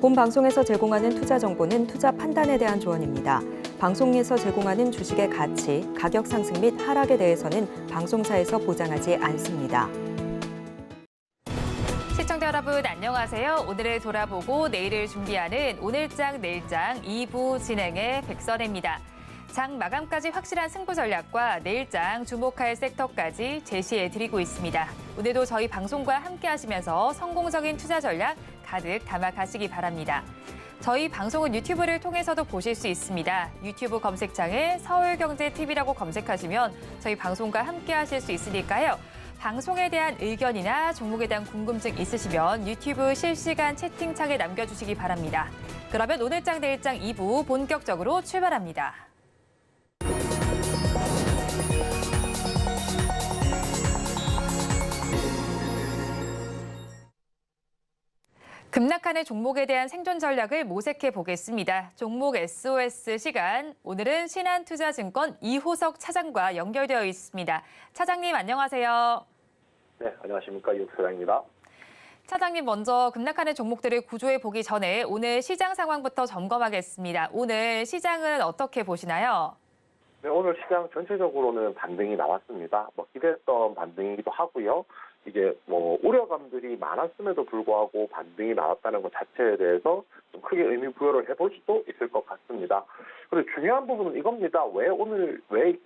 본 방송에서 제공하는 투자 정보는 투자 판단에 대한 조언입니다. 방송에서 제공하는 주식의 가치, 가격 상승 및 하락에 대해서는 방송사에서 보장하지 않습니다. 시청자 여러분 안녕하세요. 오늘을 돌아보고 내일을 준비하는 오늘장 내일장 2부 진행의 백선혜입니다. 장 마감까지 확실한 승부 전략과 내일장 주목할 섹터까지 제시해드리고 있습니다. 오늘도 저희 방송과 함께 하시면서 성공적인 투자 전략 가득 담아가시기 바랍니다. 저희 방송은 유튜브를 통해서도 보실 수 있습니다. 유튜브 검색창에 서울경제TV라고 검색하시면 저희 방송과 함께 하실 수 있으니까요. 방송에 대한 의견이나 종목에 대한 궁금증 있으시면 유튜브 실시간 채팅창에 남겨주시기 바랍니다. 그러면 오늘장 내일장 2부 본격적으로 출발합니다. 급락하는 종목에 대한 생존 전략을 모색해 보겠습니다. 종목 SOS 시간. 오늘은 신한투자증권 이호석 차장과 연결되어 있습니다. 차장님 안녕하세요. 네, 안녕하십니까. 이호석 차장입니다. 차장님 먼저 급락하는 종목들을 구조해 보기 전에 오늘 시장 상황부터 점검하겠습니다. 오늘 시장은 어떻게 보시나요? 네, 오늘 시장 전체적으로는 반등이 나왔습니다. 기대했던 반등이기도 하고요. 이게 우려감들이 많았음에도 불구하고 반등이 나왔다는 것 자체에 대해서 좀 크게 의미 부여를 해볼 수도 있을 것 같습니다. 그리고 중요한 부분은 이겁니다. 왜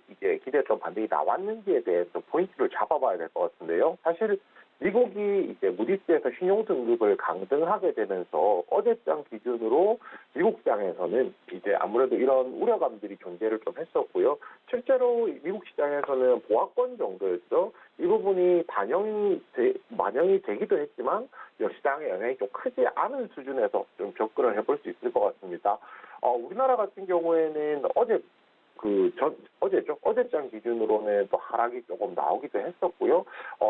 이게 기대했던 반등이 나왔는지에 대해서 포인트를 잡아봐야 될 것 같은데요. 사실 미국이 이제 무디스에서 신용 등급을 강등하게 되면서 어제장 기준으로 미국 시장에서는 이제 아무래도 이런 우려감들이 존재를 좀 했었고요. 실제로 미국 시장에서는 보합권 정도였죠. 이 부분이 반영이 되기도 했지만 시장의 영향이 좀 크지 않은 수준에서 좀 접근을 해볼 수 있을 것 같습니다. 우리나라 같은 경우에는 어제장 기준으로는 또 하락이 조금 나오기도 했었고요.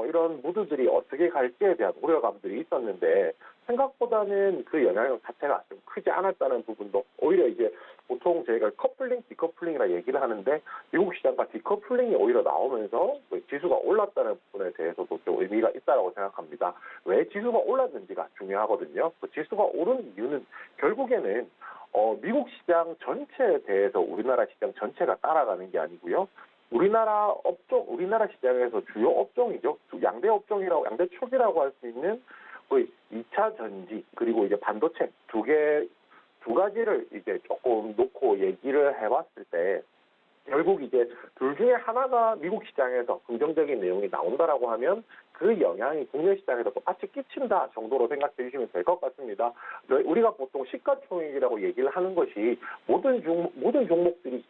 이런 무드들이 어떻게 갈지에 대한 우려감들이 있었는데 생각보다는 그 영향 자체가 좀 크지 않았다는 부분도 오히려 이제 보통 저희가 커플링, 디커플링이라 얘기를 하는데 미국 시장과 디커플링이 오히려 나오면서 지수가 올랐다는 부분에 대해서도 좀 의미가 있다고 생각합니다. 왜 지수가 올랐는지가 중요하거든요. 그 지수가 오른 이유는 결국에는 미국 시장 전체에 대해서 우리나라 시장 전체가 따라가는 게 아니고요. 우리나라 시장에서 주요 업종이죠. 양대 축이라고 할 수 있는 2차 전지 그리고 이제 반도체 두 가지를 이제 조금 놓고 얘기를 해봤을 때 결국 이제 둘 중에 하나가 미국 시장에서 긍정적인 내용이 나온다라고 하면 그 영향이 국내 시장에서 똑같이 끼친다 정도로 생각해 주시면 될 것 같습니다. 우리가 보통 시가총액이라고 얘기를 하는 것이 모든 종목들이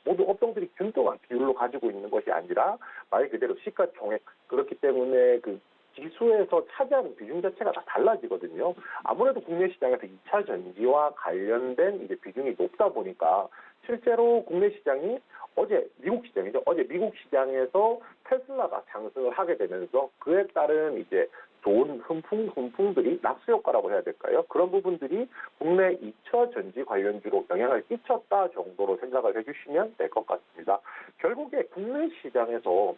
모든 업종들이 균등한 비율로 가지고 있는 것이 아니라 말 그대로 시가총액. 그렇기 때문에 그 지수에서 차지하는 비중 자체가 다 달라지거든요. 아무래도 국내 시장에서 2차 전지와 관련된 이제 비중이 높다 보니까 실제로 국내 시장이 어제 미국 시장에서 테슬라가 상승을 하게 되면서 그에 따른 이제 좋은 훈풍들이 낙수 효과라고 해야 될까요? 그런 부분들이 국내 2차 전지 관련주로 영향을 끼쳤다 정도로 생각을 해주시면 될 것 같습니다. 결국에 국내 시장에서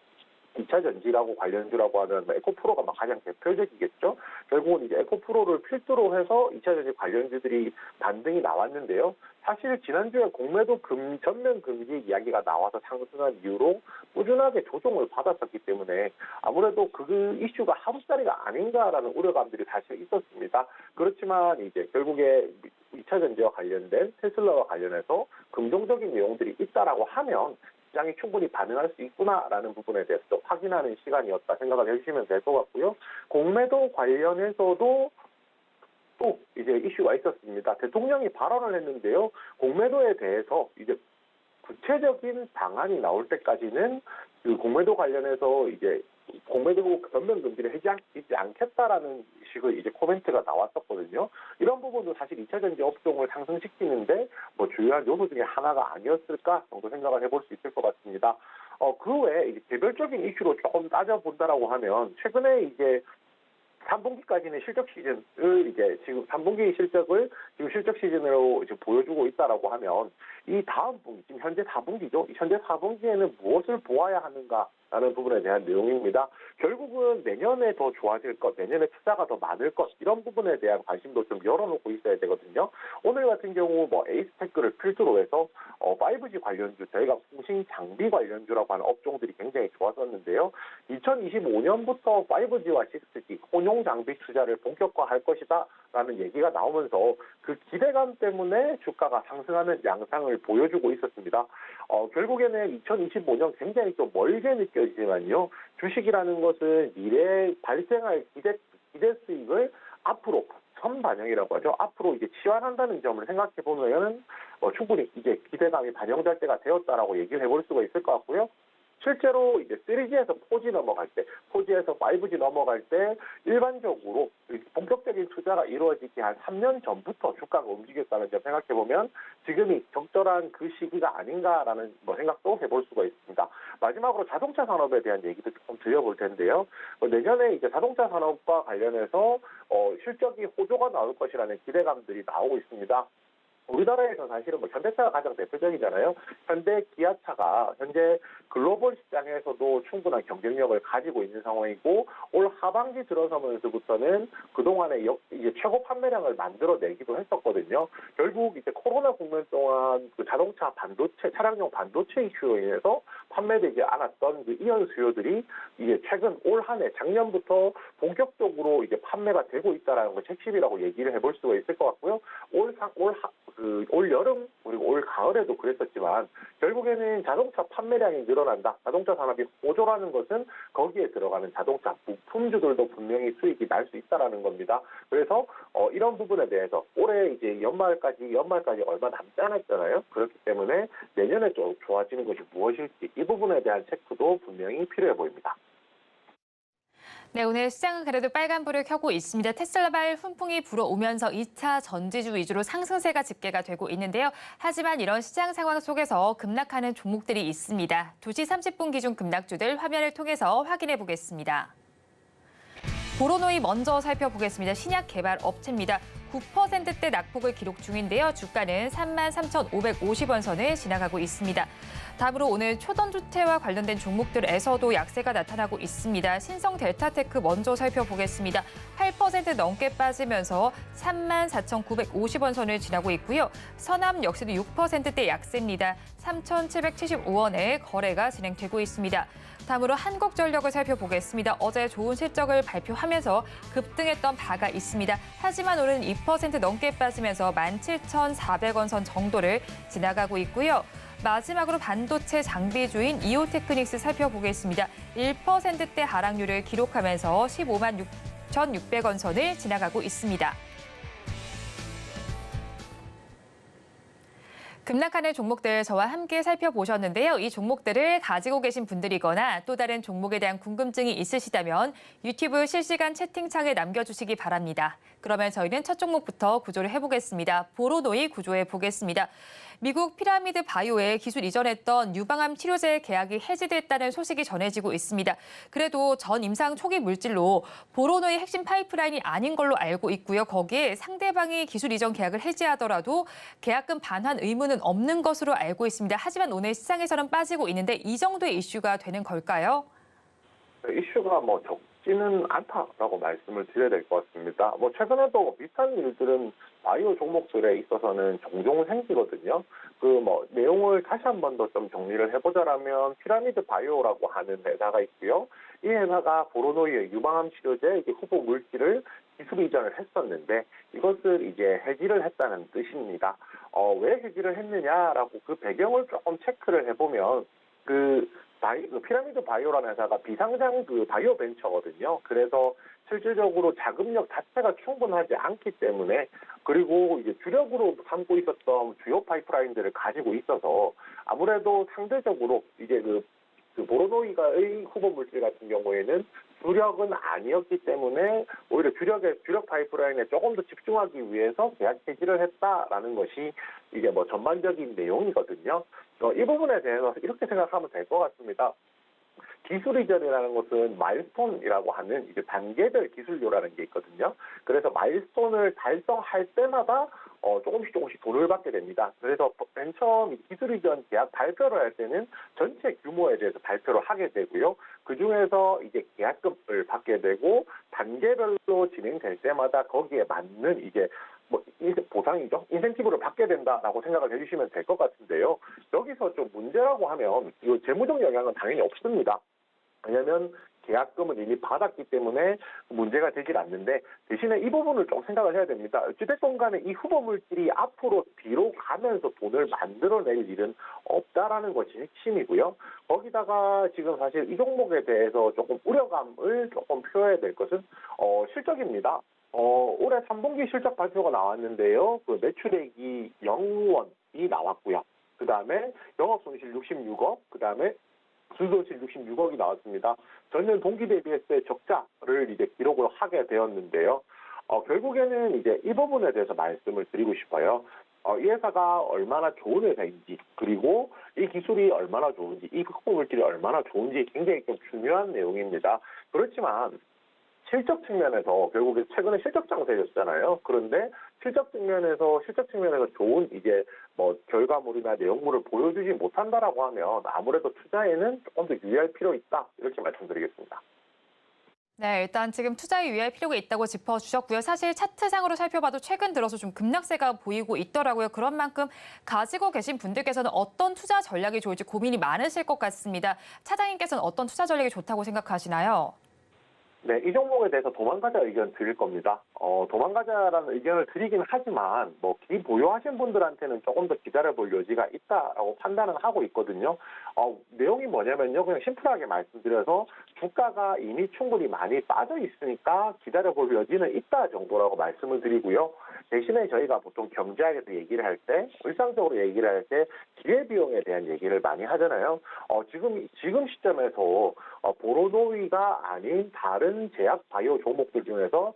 2차 전지라고 관련주라고 하는 에코프로가 가장 대표적이겠죠. 결국은 이제 에코프로를 필두로 해서 2차 전지 관련주들이 반등이 나왔는데요. 사실 지난주에 공매도 전면 금지 이야기가 나와서 상승한 이유로 꾸준하게 조정을 받았었기 때문에 아무래도 그 이슈가 하루짜리가 아닌가라는 우려감들이 사실 있었습니다. 그렇지만 이제 결국에 2차 전지와 관련된 테슬라와 관련해서 긍정적인 내용들이 있다라고 하면 시장이 충분히 반응할 수 있구나라는 부분에 대해서 좀 확인하는 시간이었다 생각을 해주시면 될 것 같고요. 공매도 관련해서도 또 이제 이슈가 있었습니다. 대통령이 발언을 했는데요. 공매도에 대해서 이제 구체적인 방안이 나올 때까지는 그 공매도 관련해서 이제 공매도 전면 금지를 해지하지 않겠다라는 식의 이제 코멘트가 나왔었거든요. 이런 부분도 사실 2차 전지 업종을 상승시키는데 주요한 요소 중에 하나가 아니었을까 정도 생각을 해볼 수 있을 것 같습니다. 그 외에 이제 개별적인 이슈로 조금 따져본다라고 하면 최근에 이제 3분기까지는 실적 시즌을 이제 지금 3분기 실적을 지금 실적 시즌으로 이제 보여주고 있다라고 하면 이 다음 분기 지금 현재 4분기죠. 현재 4분기에는 무엇을 보아야 하는가 있다라는 부분에 대한 내용입니다. 결국은 내년에 더 좋아질 것, 내년에 투자가 더 많을 것 이런 부분에 대한 관심도 좀 열어놓고 있어야 되거든요. 오늘 같은 경우 뭐 에이스테크를 필두로 해서 5G 관련주, 저희가 통신 장비 관련주라고 하는 업종들이 굉장히 좋았었는데요. 2025년부터 5G와 6G 혼용 장비 투자를 본격화할 것이다라는 얘기가 나오면서 그 기대감 때문에 주가가 상승하는 양상을 보여주고 있었습니다. 결국에는 2025년 굉장히 좀 멀게 느껴지지만요. 주식이라는 것은 미래에 발생할 기대 수익을 앞으로 선반영이라고 하죠. 앞으로 이제 치환한다는 점을 생각해 보면 충분히 이제 기대감이 반영될 때가 되었다라고 얘기를 해볼 수가 있을 것 같고요. 실제로 이제 3G에서 4G 넘어갈 때, 4G에서 5G 넘어갈 때 일반적으로 본격적인 투자가 이루어지기 한 3년 전부터 주가가 움직였다는 점 생각해 보면 지금이 적절한 그 시기가 아닌가라는 생각도 해볼 수가 있습니다. 마지막으로 자동차 산업에 대한 얘기도 조금 드려볼 텐데요. 내년에 이제 자동차 산업과 관련해서 실적이 호조가 나올 것이라는 기대감들이 나오고 있습니다. 우리나라에서 사실은 현대차가 가장 대표적이잖아요. 현대, 기아차가 현재 글로벌 시장에서도 충분한 경쟁력을 가지고 있는 상황이고 올 하반기 들어서면서부터는 그동안에 이제 최고 판매량을 만들어내기도 했었거든요. 결국 이제 코로나 국면 동안 그 자동차 반도체, 차량용 반도체 이슈로 인해서 판매되지 않았던 그 이연 수요들이 이제 최근 올 한 해 작년부터 본격적으로 이제 판매가 되고 있다라는 걸 핵심이라고 얘기를 해볼 수가 있을 것 같고요. 올 여름 그리고 올 가을에도 그랬었지만 결국에는 자동차 판매량이 늘어난다. 자동차 산업이 호조라는 것은 거기에 들어가는 자동차 부품주들도 분명히 수익이 날 수 있다라는 겁니다. 그래서 이런 부분에 대해서 올해 이제 연말까지 얼마 남지 않았잖아요. 그렇기 때문에 내년에 좀 좋아지는 것이 무엇일지 이 부분에 대한 체크도 분명히 필요해 보입니다. 네, 오늘 시장은 그래도 빨간불을 켜고 있습니다. 테슬라발 훈풍이 불어오면서 2차 전지주 위주로 상승세가 집계가 되고 있는데요. 하지만 이런 시장 상황 속에서 급락하는 종목들이 있습니다. 2시 30분 기준 급락주들 화면을 통해서 확인해 보겠습니다. 보로노이 먼저 살펴보겠습니다. 신약 개발 업체입니다. 9%대 낙폭을 기록 중인데요. 주가는 33,550원 선을 지나가고 있습니다. 다음으로 오늘 초전주체와 관련된 종목들에서도 약세가 나타나고 있습니다. 신성 델타테크 먼저 살펴보겠습니다. 8% 넘게 빠지면서 34,950원 선을 지나고 있고요. 서남 역시도 6%대 약세입니다. 3,775원에 거래가 진행되고 있습니다. 다음으로 한국전력을 살펴보겠습니다. 어제 좋은 실적을 발표하면서 급등했던 바가 있습니다. 하지만 오늘은 2% 넘게 빠지면서 17,400원 선 정도를 지나가고 있고요. 마지막으로 반도체 장비주인 이오테크닉스 살펴보겠습니다. 1%대 하락률을 기록하면서 15만 6,600원 선을 지나가고 있습니다. 급락하는 종목들 저와 함께 살펴보셨는데요. 이 종목들을 가지고 계신 분들이거나 또 다른 종목에 대한 궁금증이 있으시다면 유튜브 실시간 채팅창에 남겨주시기 바랍니다. 그러면 저희는 첫 종목부터 구조를 해보겠습니다. 보로노이 구조해 보겠습니다. 미국 피라미드 바이오에 기술 이전했던 유방암 치료제 계약이 해지됐다는 소식이 전해지고 있습니다. 그래도 전 임상 초기 물질로 보로노의 핵심 파이프라인이 아닌 걸로 알고 있고요. 거기에 상대방이 기술 이전 계약을 해지하더라도 계약금 반환 의무는 없는 것으로 알고 있습니다. 하지만 오늘 시장에서는 빠지고 있는데 이 정도의 이슈가 되는 걸까요? 이슈가 적지는 않다라고 말씀을 드려야 될 것 같습니다. 최근에도 비슷한 일들은 바이오 종목들에 있어서는 종종 생기거든요. 내용을 다시 한 번 더 좀 정리를 해보자라면 피라미드 바이오라고 하는 회사가 있고요. 이 회사가 보로노이의 유방암 치료제 후보 물질을 기술 이전을 했었는데 이것을 이제 해지를 했다는 뜻입니다. 왜 해지를 했느냐라고 그 배경을 조금 체크를 해보면 피라미드 바이오라는 회사가 비상장 바이오 벤처거든요. 그래서 실질적으로 자금력 자체가 충분하지 않기 때문에 그리고 이제 주력으로 삼고 있었던 주요 파이프라인들을 가지고 있어서 아무래도 상대적으로 이제 보로노이가의 후보 물질 같은 경우에는 주력은 아니었기 때문에 오히려 주력 파이프라인에 조금 더 집중하기 위해서 계약 해지를 했다라는 것이 이게 전반적인 내용이거든요. 이 부분에 대해서 이렇게 생각하면 될 것 같습니다. 기술 이전이라는 것은 마일스톤이라고 하는 이제 단계별 기술료라는 게 있거든요. 그래서 마일스톤을 달성할 때마다 조금씩 돈을 받게 됩니다. 그래서 맨 처음 기술이전 계약 발표를 할 때는 전체 규모에 대해서 발표를 하게 되고요. 그 중에서 이제 계약금을 받게 되고 단계별로 진행될 때마다 거기에 맞는 이제 보상이죠. 인센티브를 받게 된다라고 생각을 해주시면 될 것 같은데요. 여기서 좀 문제라고 하면 이 재무적 영향은 당연히 없습니다. 왜냐하면 계약금을 이미 받았기 때문에 문제가 되질 않는데 대신에 이 부분을 좀 생각을 해야 됩니다. 어찌됐건 간에 이 후보 물질이 앞으로 뒤로 가면서 돈을 만들어낼 일은 없다라는 것이 핵심이고요. 거기다가 지금 사실 이 종목에 대해서 조금 우려감을 조금 표해야 될 것은 실적입니다. 올해 3분기 실적 발표가 나왔는데요. 그 매출액이 0원이 나왔고요. 그 다음에 영업손실 66억, 그 다음에 순손실 66억이 나왔습니다. 전년 동기 대비했을 때 적자를 이제 기록을 하게 되었는데요. 결국에는 이제 이 부분에 대해서 말씀을 드리고 싶어요. 이 회사가 얼마나 좋은 회사인지, 그리고 이 기술이 얼마나 좋은지, 이 흑보물질이 얼마나 좋은지 굉장히 좀 중요한 내용입니다. 그렇지만 실적 측면에서 결국에 최근에 실적 장세였잖아요. 그런데 실적 측면에서 좋은 이제 결과물이나 내용물을 보여주지 못한다라고 하면 아무래도 투자에는 조금 더 유의할 필요 있다 이렇게 말씀드리겠습니다. 네, 일단 지금 투자에 유의할 필요가 있다고 짚어주셨고요. 사실 차트상으로 살펴봐도 최근 들어서 좀 급락세가 보이고 있더라고요. 그런 만큼 가지고 계신 분들께서는 어떤 투자 전략이 좋을지 고민이 많으실 것 같습니다. 차장님께서는 어떤 투자 전략이 좋다고 생각하시나요? 네, 이 종목에 대해서 도망가자 의견 드릴 겁니다. 도망가자라는 의견을 드리긴 하지만, 기보유하신 분들한테는 조금 더 기다려볼 여지가 있다라고 판단은 하고 있거든요. 내용이 뭐냐면요. 그냥 심플하게 말씀드려서 주가가 이미 충분히 많이 빠져 있으니까 기다려볼 여지는 있다 정도라고 말씀을 드리고요. 대신에 저희가 보통 경제학에서 얘기를 할 때, 일상적으로 얘기를 할 때 기회비용에 대한 얘기를 많이 하잖아요. 지금 시점에서 보로노이가 아닌 다른 제약 바이오 종목들 중에서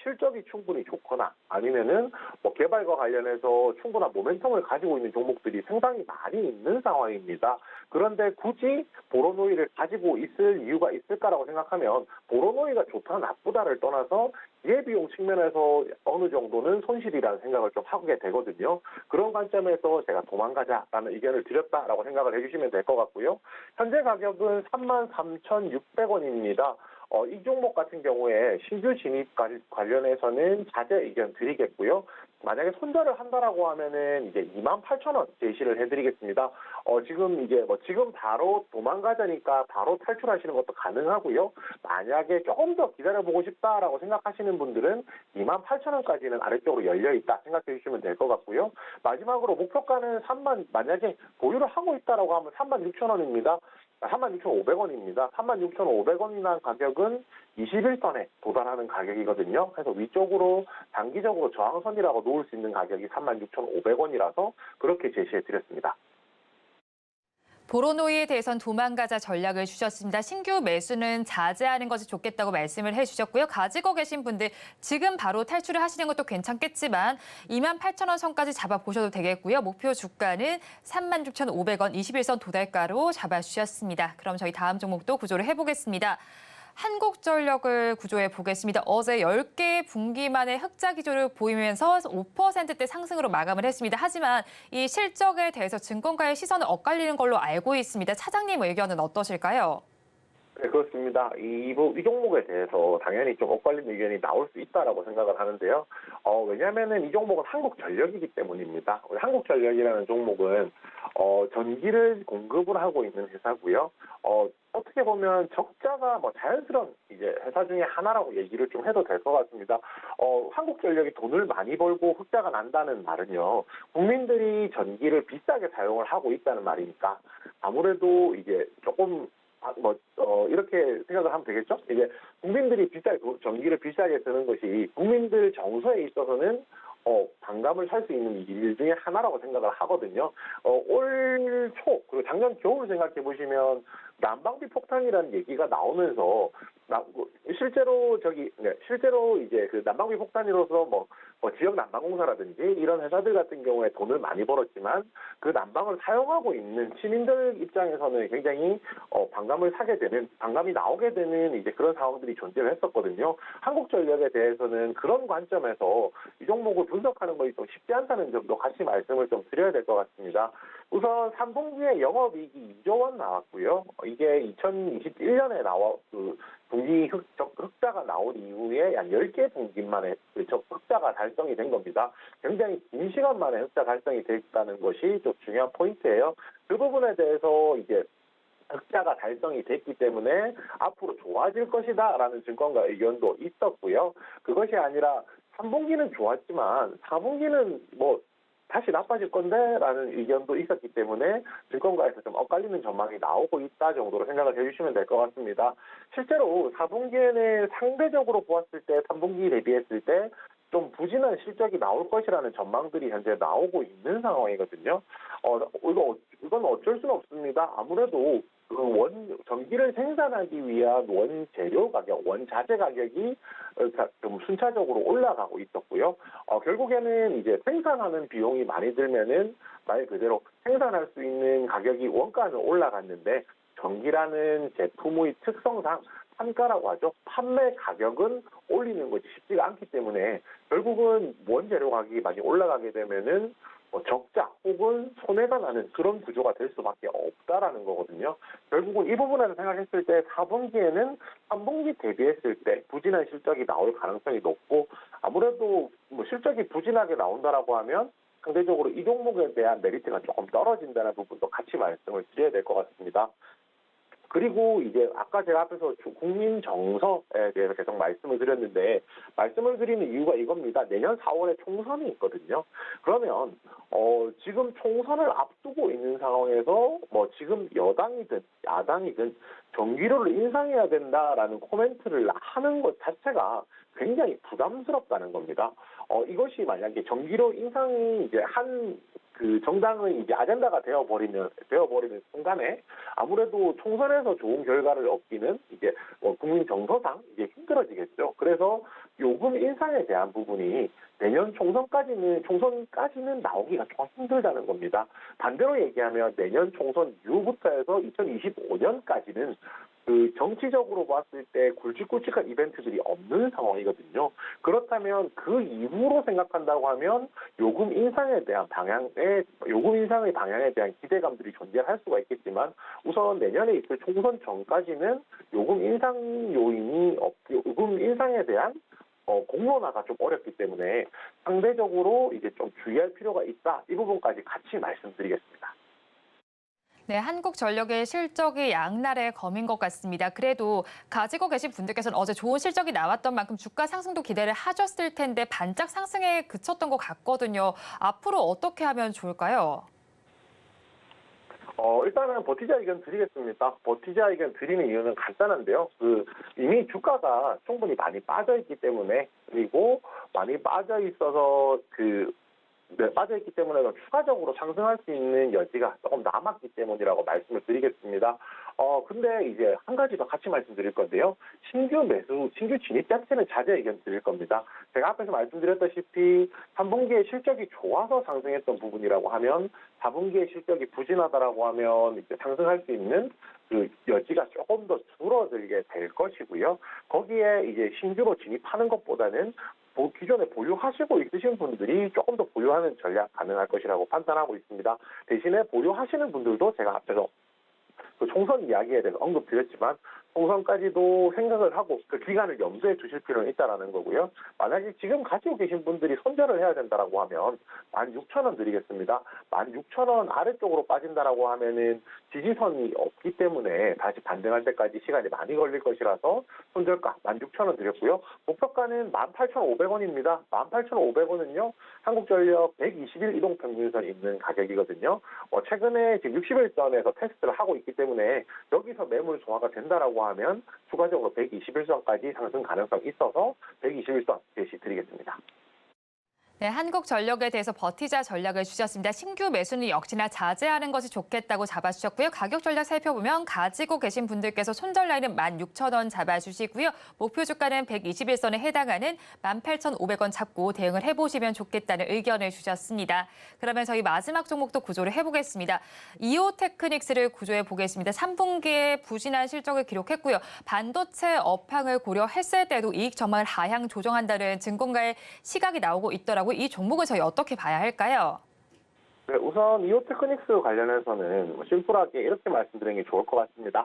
실적이 충분히 좋거나 아니면은 개발과 관련해서 충분한 모멘텀을 가지고 있는 종목들이 상당히 많이 있는 상황입니다. 그런데 굳이 보로노이를 가지고 있을 이유가 있을까라고 생각하면 보로노이가 좋다 나쁘다를 떠나서 기회비용 측면에서 어느 정도는 손실이라는 생각을 좀 하게 되거든요. 그런 관점에서 제가 도망가자라는 의견을 드렸다라고 생각을 해주시면 될 것 같고요. 현재 가격은 33,600원입니다. 이 종목 같은 경우에 신규 진입 관련해서는 자제 의견 드리겠고요. 만약에 손절을 한다라고 하면은 이제 28,000원 제시를 해드리겠습니다. 지금 바로 도망가자니까 바로 탈출하시는 것도 가능하고요. 만약에 조금 더 기다려보고 싶다라고 생각하시는 분들은 28,000원까지는 아래쪽으로 열려있다 생각해 주시면 될 것 같고요. 마지막으로 목표가는 만약에 보유를 하고 있다라고 하면 36,000원입니다. 36,500원입니다. 36,500원이라는 가격은 21선에 도달하는 가격이거든요. 그래서 위쪽으로 단기적으로 저항선이라고 놓을 수 있는 가격이 36,500원이라서 그렇게 제시해드렸습니다. 보로노이에 대해선 도망가자 전략을 주셨습니다. 신규 매수는 자제하는 것이 좋겠다고 말씀을 해주셨고요. 가지고 계신 분들 지금 바로 탈출을 하시는 것도 괜찮겠지만 28,000원 선까지 잡아보셔도 되겠고요. 목표 주가는 36,500원 21선 도달가로 잡아주셨습니다. 그럼 저희 다음 종목도 구조를 해보겠습니다. 한국전력을 구조해 보겠습니다. 어제 10개 분기 만에 흑자 기조를 보이면서 5%대 상승으로 마감을 했습니다. 하지만 이 실적에 대해서 증권가의 시선을 엇갈리는 걸로 알고 있습니다. 차장님 의견은 어떠실까요? 네, 그렇습니다. 이 종목에 대해서 당연히 좀 엇갈린 의견이 나올 수 있다라고 생각을 하는데요. 왜냐하면은 이 종목은 한국전력이기 때문입니다. 한국전력이라는 종목은 전기를 공급을 하고 있는 회사고요. 어떻게 보면 적자가 자연스러운 이제 회사 중에 하나라고 얘기를 좀 해도 될 것 같습니다. 한국전력이 돈을 많이 벌고 흑자가 난다는 말은요. 국민들이 전기를 비싸게 사용을 하고 있다는 말이니까 아무래도 이제 조금 이렇게 생각을 하면 되겠죠? 이제 국민들이 전기를 비싸게 쓰는 것이 국민들 정서에 있어서는 반감을 살 수 있는 일 중에 하나라고 생각을 하거든요. 올 초, 그리고 작년 겨울 생각해 보시면 난방비 폭탄이라는 얘기가 나오면서 실제로 이제 그 난방비 폭탄으로서 지역 난방공사라든지 이런 회사들 같은 경우에 돈을 많이 벌었지만 그 난방을 사용하고 있는 시민들 입장에서는 굉장히 반감을 사게 되는, 반감이 나오게 되는 이제 그런 상황들이 존재를 했었거든요. 한국전력에 대해서는 그런 관점에서 이 종목을 분석하는 것이 좀 쉽지 않다는 점도 같이 말씀을 좀 드려야 될 것 같습니다. 우선 3분기에 영업이익이 2조 원 나왔고요. 이게 2021년에 분기 흑자가 나온 이후에 한 10개 분기 만에 흑자가 달성이 된 겁니다. 굉장히 긴 시간 만에 흑자 달성이 됐다는 것이 좀 중요한 포인트예요. 그 부분에 대해서 이제 흑자가 달성이 됐기 때문에 앞으로 좋아질 것이다라는 증권가 의견도 있었고요. 그것이 아니라 3분기는 좋았지만 4분기는 다시 나빠질 건데라는 의견도 있었기 때문에 증권가에서 좀 엇갈리는 전망이 나오고 있다 정도로 생각을 해주시면 될 것 같습니다. 실제로 4분기에는 상대적으로 보았을 때 3분기 대비했을 때 좀 부진한 실적이 나올 것이라는 전망들이 현재 나오고 있는 상황이거든요. 이건 어쩔 수는 없습니다. 아무래도 전기를 생산하기 위한 원재료 가격, 원자재 가격이 좀 순차적으로 올라가고 있었고요. 결국에는 이제 생산하는 비용이 많이 들면은 말 그대로 생산할 수 있는 가격이 원가는 올라갔는데 전기라는 제품의 특성상 판가라고 하죠. 판매 가격은 올리는 것이 쉽지가 않기 때문에 결국은 원재료 가격이 많이 올라가게 되면은 적자 혹은 손해가 나는 그런 구조가 될 수밖에 없다라는 거거든요. 결국은 이 부분에서 생각했을 때 4분기에는 3분기 대비했을 때 부진한 실적이 나올 가능성이 높고 아무래도 실적이 부진하게 나온다라고 하면 상대적으로 이 종목에 대한 메리트가 조금 떨어진다는 부분도 같이 말씀을 드려야 될 것 같습니다. 그리고 이제 아까 제가 앞에서 국민 정서에 대해서 계속 말씀을 드렸는데 말씀을 드리는 이유가 이겁니다. 내년 4월에 총선이 있거든요. 그러면 지금 총선을 앞두고 있는 상황에서 지금 여당이든 야당이든 전기료를 인상해야 된다라는 코멘트를 하는 것 자체가 굉장히 부담스럽다는 겁니다. 이것이 만약에 전기료 인상이 이제 그 정당의 이제 아젠다가 되어버리는 순간에 아무래도 총선에서 좋은 결과를 얻기는 이제 국민 정서상 이제 힘들어지겠죠. 그래서 요금 인상에 대한 부분이 내년 총선까지는 나오기가 조금 힘들다는 겁니다. 반대로 얘기하면 내년 총선 이후부터 해서 2025년까지는 그 정치적으로 봤을 때 굵직굵직한 이벤트들이 없는 상황이거든요. 그렇다면 그 이후로 생각한다고 하면 요금 인상의 방향에 대한 기대감들이 존재할 수가 있겠지만 우선 내년에 있을 총선 전까지는 요금 인상에 대한 공론화가 좀 어렵기 때문에 상대적으로 이제 좀 주의할 필요가 있다. 이 부분까지 같이 말씀드리겠습니다. 네, 한국전력의 실적이 양날의 검인 것 같습니다. 그래도 가지고 계신 분들께서는 어제 좋은 실적이 나왔던 만큼 주가 상승도 기대를 하셨을 텐데 반짝 상승에 그쳤던 것 같거든요. 앞으로 어떻게 하면 좋을까요? 일단은 버티자 의견 드리겠습니다. 버티자 의견 드리는 이유는 간단한데요. 이미 주가가 충분히 많이 빠져 있기 때문에 그리고 많이 빠져 있어서 빠져있기 때문에 추가적으로 상승할 수 있는 여지가 조금 남았기 때문이라고 말씀을 드리겠습니다. 근데 이제 한 가지 더 같이 말씀드릴 건데요. 신규 진입 자체는 자제 의견 드릴 겁니다. 제가 앞에서 말씀드렸다시피 3분기에 실적이 좋아서 상승했던 부분이라고 하면 4분기에 실적이 부진하다라고 하면 이제 상승할 수 있는 그 여지가 조금 더 줄어들게 될 것이고요. 거기에 이제 신규로 진입하는 것보다는 기존에 보유하시고 있으신 분들이 조금 더 보유하는 전략 가능할 것이라고 판단하고 있습니다. 대신에 보유하시는 분들도 제가 앞에서 그 총선 이야기에 대해서 언급드렸지만 총선까지도 생각을 하고 그 기간을 염두에 두실 필요는 있다라는 거고요. 만약에 지금 가지고 계신 분들이 손절을 해야 된다라고 하면 16,000원 드리겠습니다. 16,000원 아래쪽으로 빠진다라고 하면은 지지선이 없기 때문에 다시 반등할 때까지 시간이 많이 걸릴 것이라서 손절가 16,000원 드렸고요. 목표가는 18,500원입니다. 18,500원은요. 한국전력 120일 이동평균선이 있는 가격이거든요. 최근에 지금 60일선에서 테스트를 하고 있기 때문에 여기서 매물 조화가 된다라고 하면 추가적으로 121선까지 상승 가능성이 있어서 121선 제시 드리겠습니다. 네, 한국전력에 대해서 버티자 전략을 주셨습니다. 신규 매수는 역시나 자제하는 것이 좋겠다고 잡아주셨고요. 가격 전략 살펴보면 가지고 계신 분들께서 손절 라인은 16,000원 잡아주시고요. 목표 주가는 121선에 해당하는 18,500원 잡고 대응을 해보시면 좋겠다는 의견을 주셨습니다. 그러면 저희 마지막 종목도 구조를 해보겠습니다. 이오테크닉스를 구조해 보겠습니다. 3분기에 부진한 실적을 기록했고요. 반도체 업황을 고려했을 때도 이익 전망을 하향 조정한다는 증권가의 시각이 나오고 있더라고요. 이 종목을 저희 어떻게 봐야 할까요? 네, 우선 이오테크닉스 관련해서는 심플하게 이렇게 말씀드리는 게 좋을 것 같습니다.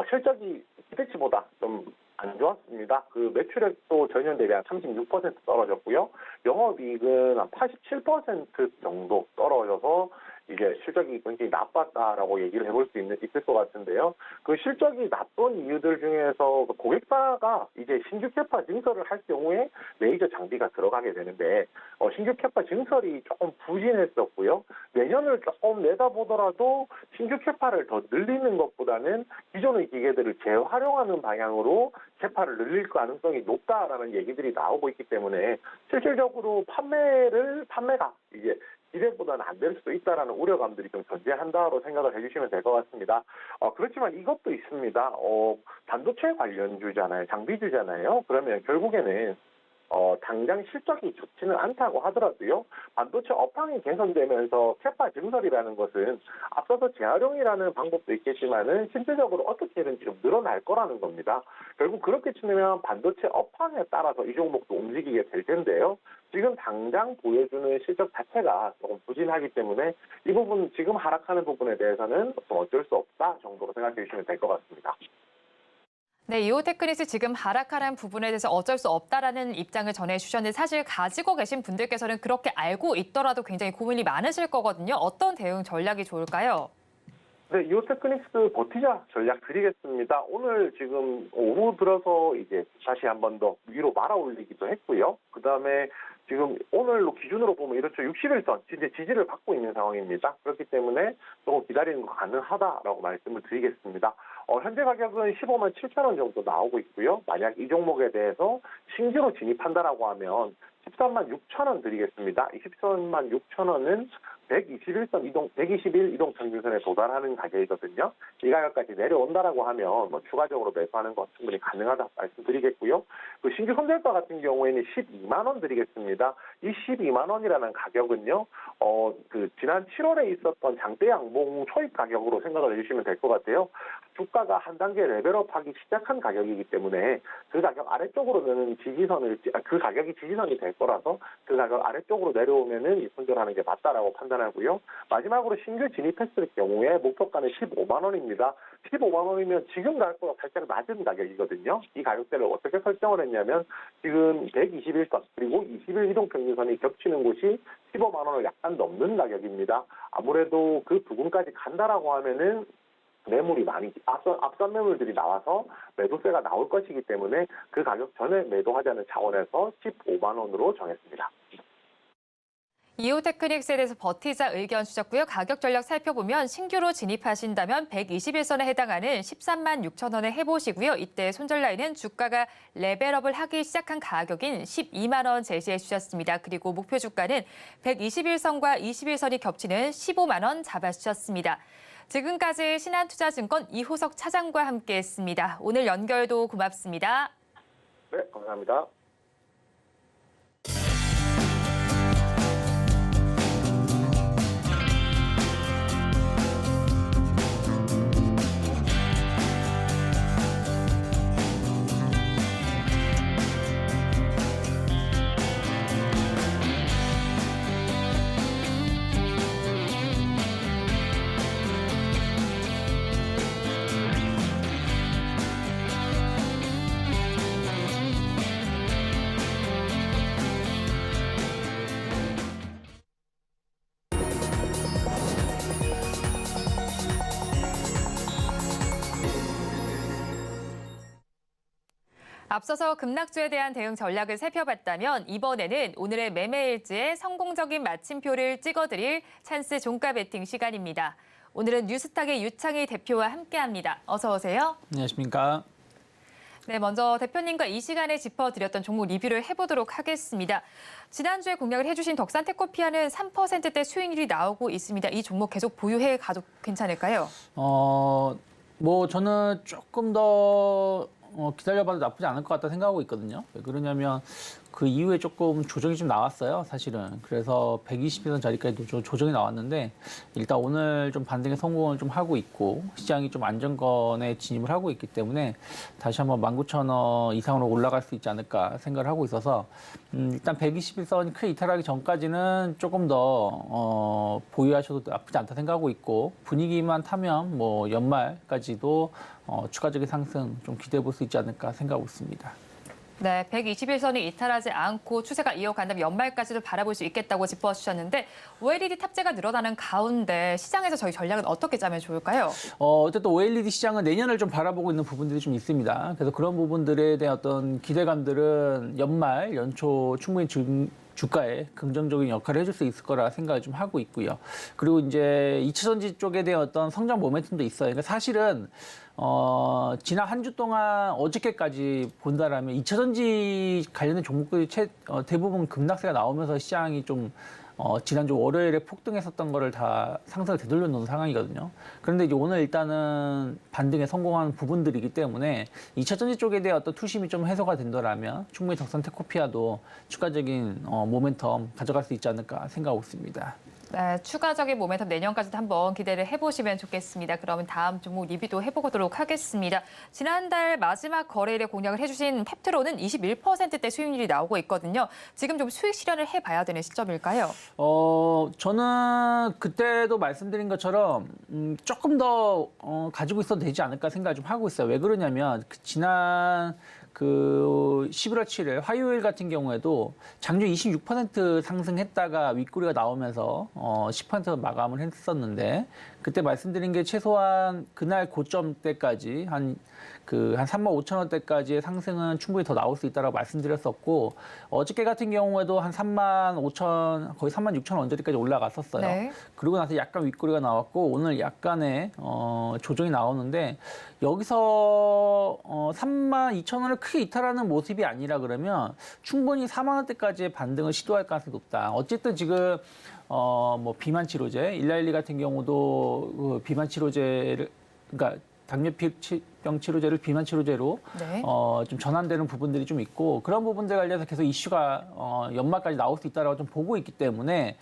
실적이 기대치보다 좀 안 좋았습니다. 그 매출액도 전년 대비 한 36% 떨어졌고요. 영업이익은 한 87% 정도 떨어져서 이게 실적이 굉장히 나빴다라고 얘기를 해볼 수 있을 것 같은데요. 그 실적이 나쁜 이유들 중에서 고객사가 이제 신규 캐파 증설을 할 경우에 레이저 장비가 들어가게 되는데 신규 캐파 증설이 조금 부진했었고요. 내년을 조금 내다보더라도 신규 캐파를 더 늘리는 것보다는 기존의 기계들을 재활용하는 방향으로 캐파를 늘릴 가능성이 높다라는 얘기들이 나오고 있기 때문에 실질적으로 판매가 이제 기대보다는 안 될 수도 있다라는 우려감들이 좀 존재한다로 생각을 해주시면 될 것 같습니다. 그렇지만 이것도 있습니다. 반도체 관련주잖아요. 장비주잖아요. 그러면 결국에는 당장 실적이 좋지는 않다고 하더라도요. 반도체 업황이 개선되면서 캐파 증설이라는 것은 앞서서 재활용이라는 방법도 있겠지만은 실질적으로 어떻게든 좀 늘어날 거라는 겁니다. 결국 그렇게 치면 반도체 업황에 따라서 이 종목도 움직이게 될 텐데요. 지금 당장 보여주는 실적 자체가 조금 부진하기 때문에 이 부분 지금 하락하는 부분에 대해서는 좀 어쩔 수 없다 정도로 생각해 주시면 될 것 같습니다. 네, 이오테크닉스 지금 하락하는 부분에 대해서 어쩔 수 없다라는 입장을 전해주셨는데 사실 가지고 계신 분들께서는 그렇게 알고 있더라도 굉장히 고민이 많으실 거거든요. 어떤 대응 전략이 좋을까요? 네, 이오테크닉스 버티자 전략 드리겠습니다. 오늘 지금 오후 들어서 이제 다시 한 번 더 위로 말아 올리기도 했고요. 그 다음에 지금 오늘로 기준으로 보면 이렇죠. 61선 이제 지지를 받고 있는 상황입니다. 그렇기 때문에 조금 기다리는 거 가능하다라고 말씀을 드리겠습니다. 현재 가격은 15만 7천 원 정도 나오고 있고요. 만약 이 종목에 대해서 신규로 진입한다라고 하면 13만 6천 원 드리겠습니다. 이 13만 6천 원은 121 이동 평균선에 도달하는 가격이거든요. 이 가격까지 내려온다라고 하면 추가적으로 매수하는 거 충분히 가능하다 말씀드리겠고요. 그 신규 선별가 같은 경우에는 12만 원 드리겠습니다. 이 12만 원이라는 가격은요. 지난 7월에 있었던 장대 양봉 초입 가격으로 생각을 해주시면 될 것 같아요. 주가가 한 단계 레벨업하기 시작한 가격이기 때문에 그 가격 아래쪽으로는 그 가격이 지지선이 될 거라서 그 가격 아래쪽으로 내려오면은 이 손절하는 게 맞다라고 판단하고요. 마지막으로 신규 진입했을 경우에 목표가는 15만 원입니다. 15만 원이면 지금 가격보다 살짝 낮은 가격이거든요. 이 가격대를 어떻게 설정을 했냐면 지금 121선 그리고 21 이동평균선이 겹치는 곳이 15만 원을 약간 넘는 가격입니다. 아무래도 그 부분까지 간다라고 하면은 매물이 많이 앞선 매물들이 나와서 매도세가 나올 것이기 때문에 그 가격 전에 매도하자는 차원에서 15만 원으로 정했습니다. 이오테크닉스에 대해서 버티자 의견 주셨고요. 가격 전략 살펴보면 신규로 진입하신다면 121선에 해당하는 13만 6천 원에 해보시고요. 이때 손절 라인은 주가가 레벨업을 하기 시작한 가격인 12만 원 제시해 주셨습니다. 그리고 목표 주가는 121선과 21선이 겹치는 15만 원 잡아주셨습니다. 지금까지 신한투자증권 이호석 차장과 함께했습니다. 오늘 연결도 고맙습니다. 네, 감사합니다. 앞서서 급락주에 대한 대응 전략을 살펴봤다면 이번에는 오늘의 매매일지에 성공적인 마침표를 찍어드릴 찬스 종가 베팅 시간입니다. 오늘은 뉴스탁의 유창희 대표와 함께합니다. 어서 오세요. 안녕하십니까. 네, 먼저 대표님과 이 시간에 짚어드렸던 종목 리뷰를 해보도록 하겠습니다. 지난주에 공략을 해주신 덕산테크피아는 3%대 수익률이 나오고 있습니다. 이 종목 계속 보유해 가도 괜찮을까요? 뭐 저는 조금 더 기다려봐도 나쁘지 않을 것 같다 생각하고 있거든요. 왜 그러냐면 그 이후에 조금 조정이 좀 나왔어요, 사실은. 그래서 120선 자리까지도 조정이 나왔는데 일단 오늘 좀 반등의 성공을 좀 하고 있고 시장이 좀 안정권에 진입을 하고 있기 때문에 다시 한번 19,000원 이상으로 올라갈 수 있지 않을까 생각을 하고 있어서 일단 121선 크게 이탈하기 전까지는 조금 더 보유하셔도 나쁘지 않다 생각하고 있고 분위기만 타면 뭐 연말까지도 추가적인 상승 좀 기대해 볼 수 있지 않을까 생각하고 있습니다. 네, 121선이 이탈하지 않고 추세가 이어간다면 연말까지도 바라볼 수 있겠다고 짚어주셨는데 OLED 탑재가 늘어나는 가운데 시장에서 저희 전략은 어떻게 짜면 좋을까요? 어쨌든 OLED 시장은 내년을 좀 바라보고 있는 부분들이 좀 있습니다. 그래서 그런 부분들에 대한 어떤 기대감들은 연말, 연초 충분히 주가에 긍정적인 역할을 해줄 수 있을 거라 생각을 좀 하고 있고요. 그리고 이제 2차전지 쪽에 대한 어떤 성장 모멘텀도 있어요. 그러니까 사실은 지난 한 주 동안 어저께까지 본다라면 2차전지 관련된 종목들이 대부분 급락세가 나오면서 시장이 좀 지난주 월요일에 폭등했었던 거를 다 상승을 되돌려 놓은 상황이거든요. 그런데 이제 오늘 일단은 반등에 성공한 부분들이기 때문에 2차전지 쪽에 대한 어떤 투심이 좀 해소가 된다라면 충분히 덕산테크피아도 추가적인 모멘텀 가져갈 수 있지 않을까 생각하고 있습니다. 네, 추가적인 모멘텀 내년까지도 한번 기대를 해보시면 좋겠습니다. 그러면 다음 종목 리뷰도 해보도록 하겠습니다. 지난달 마지막 거래일에 공략을 해주신 펩트론은 21%대 수익률이 나오고 있거든요. 지금 좀 수익 실현을 해봐야 되는 시점일까요? 저는 그때도 말씀드린 것처럼 조금 더 가지고 있어도 되지 않을까 생각을 좀 하고 있어요. 왜 그러냐면 지난 11월 7일 화요일 같은 경우에도 장중 26% 상승했다가 윗꼬리가 나오면서 10% 마감을 했었는데 그때 말씀드린 게 최소한 그날 고점 때까지 한 35,000원대까지의 상승은 충분히 더 나올 수 있다고 말씀드렸었고 어저께 같은 경우에도 한 35,000 거의 36,000원 언저리까지 올라갔었어요. 네. 그러고 나서 약간 윗꼬리가 나왔고 오늘 약간의 조정이 나오는데 여기서 32,000원을 크게 이탈하는 모습이 아니라 그러면 충분히 4만 원대까지의 반등을 시도할 가능성이 높다. 어쨌든 지금 뭐 비만 치료제 112 같은 경우도 그 비만 치료제를 그러니까 당뇨병 치료제를 비만 치료제로 네. 좀 전환되는 부분들이 좀 있고 그런 부분들 관련해서 계속 이슈가 연말까지 나올 수 있다라고 좀 보고 있기 때문에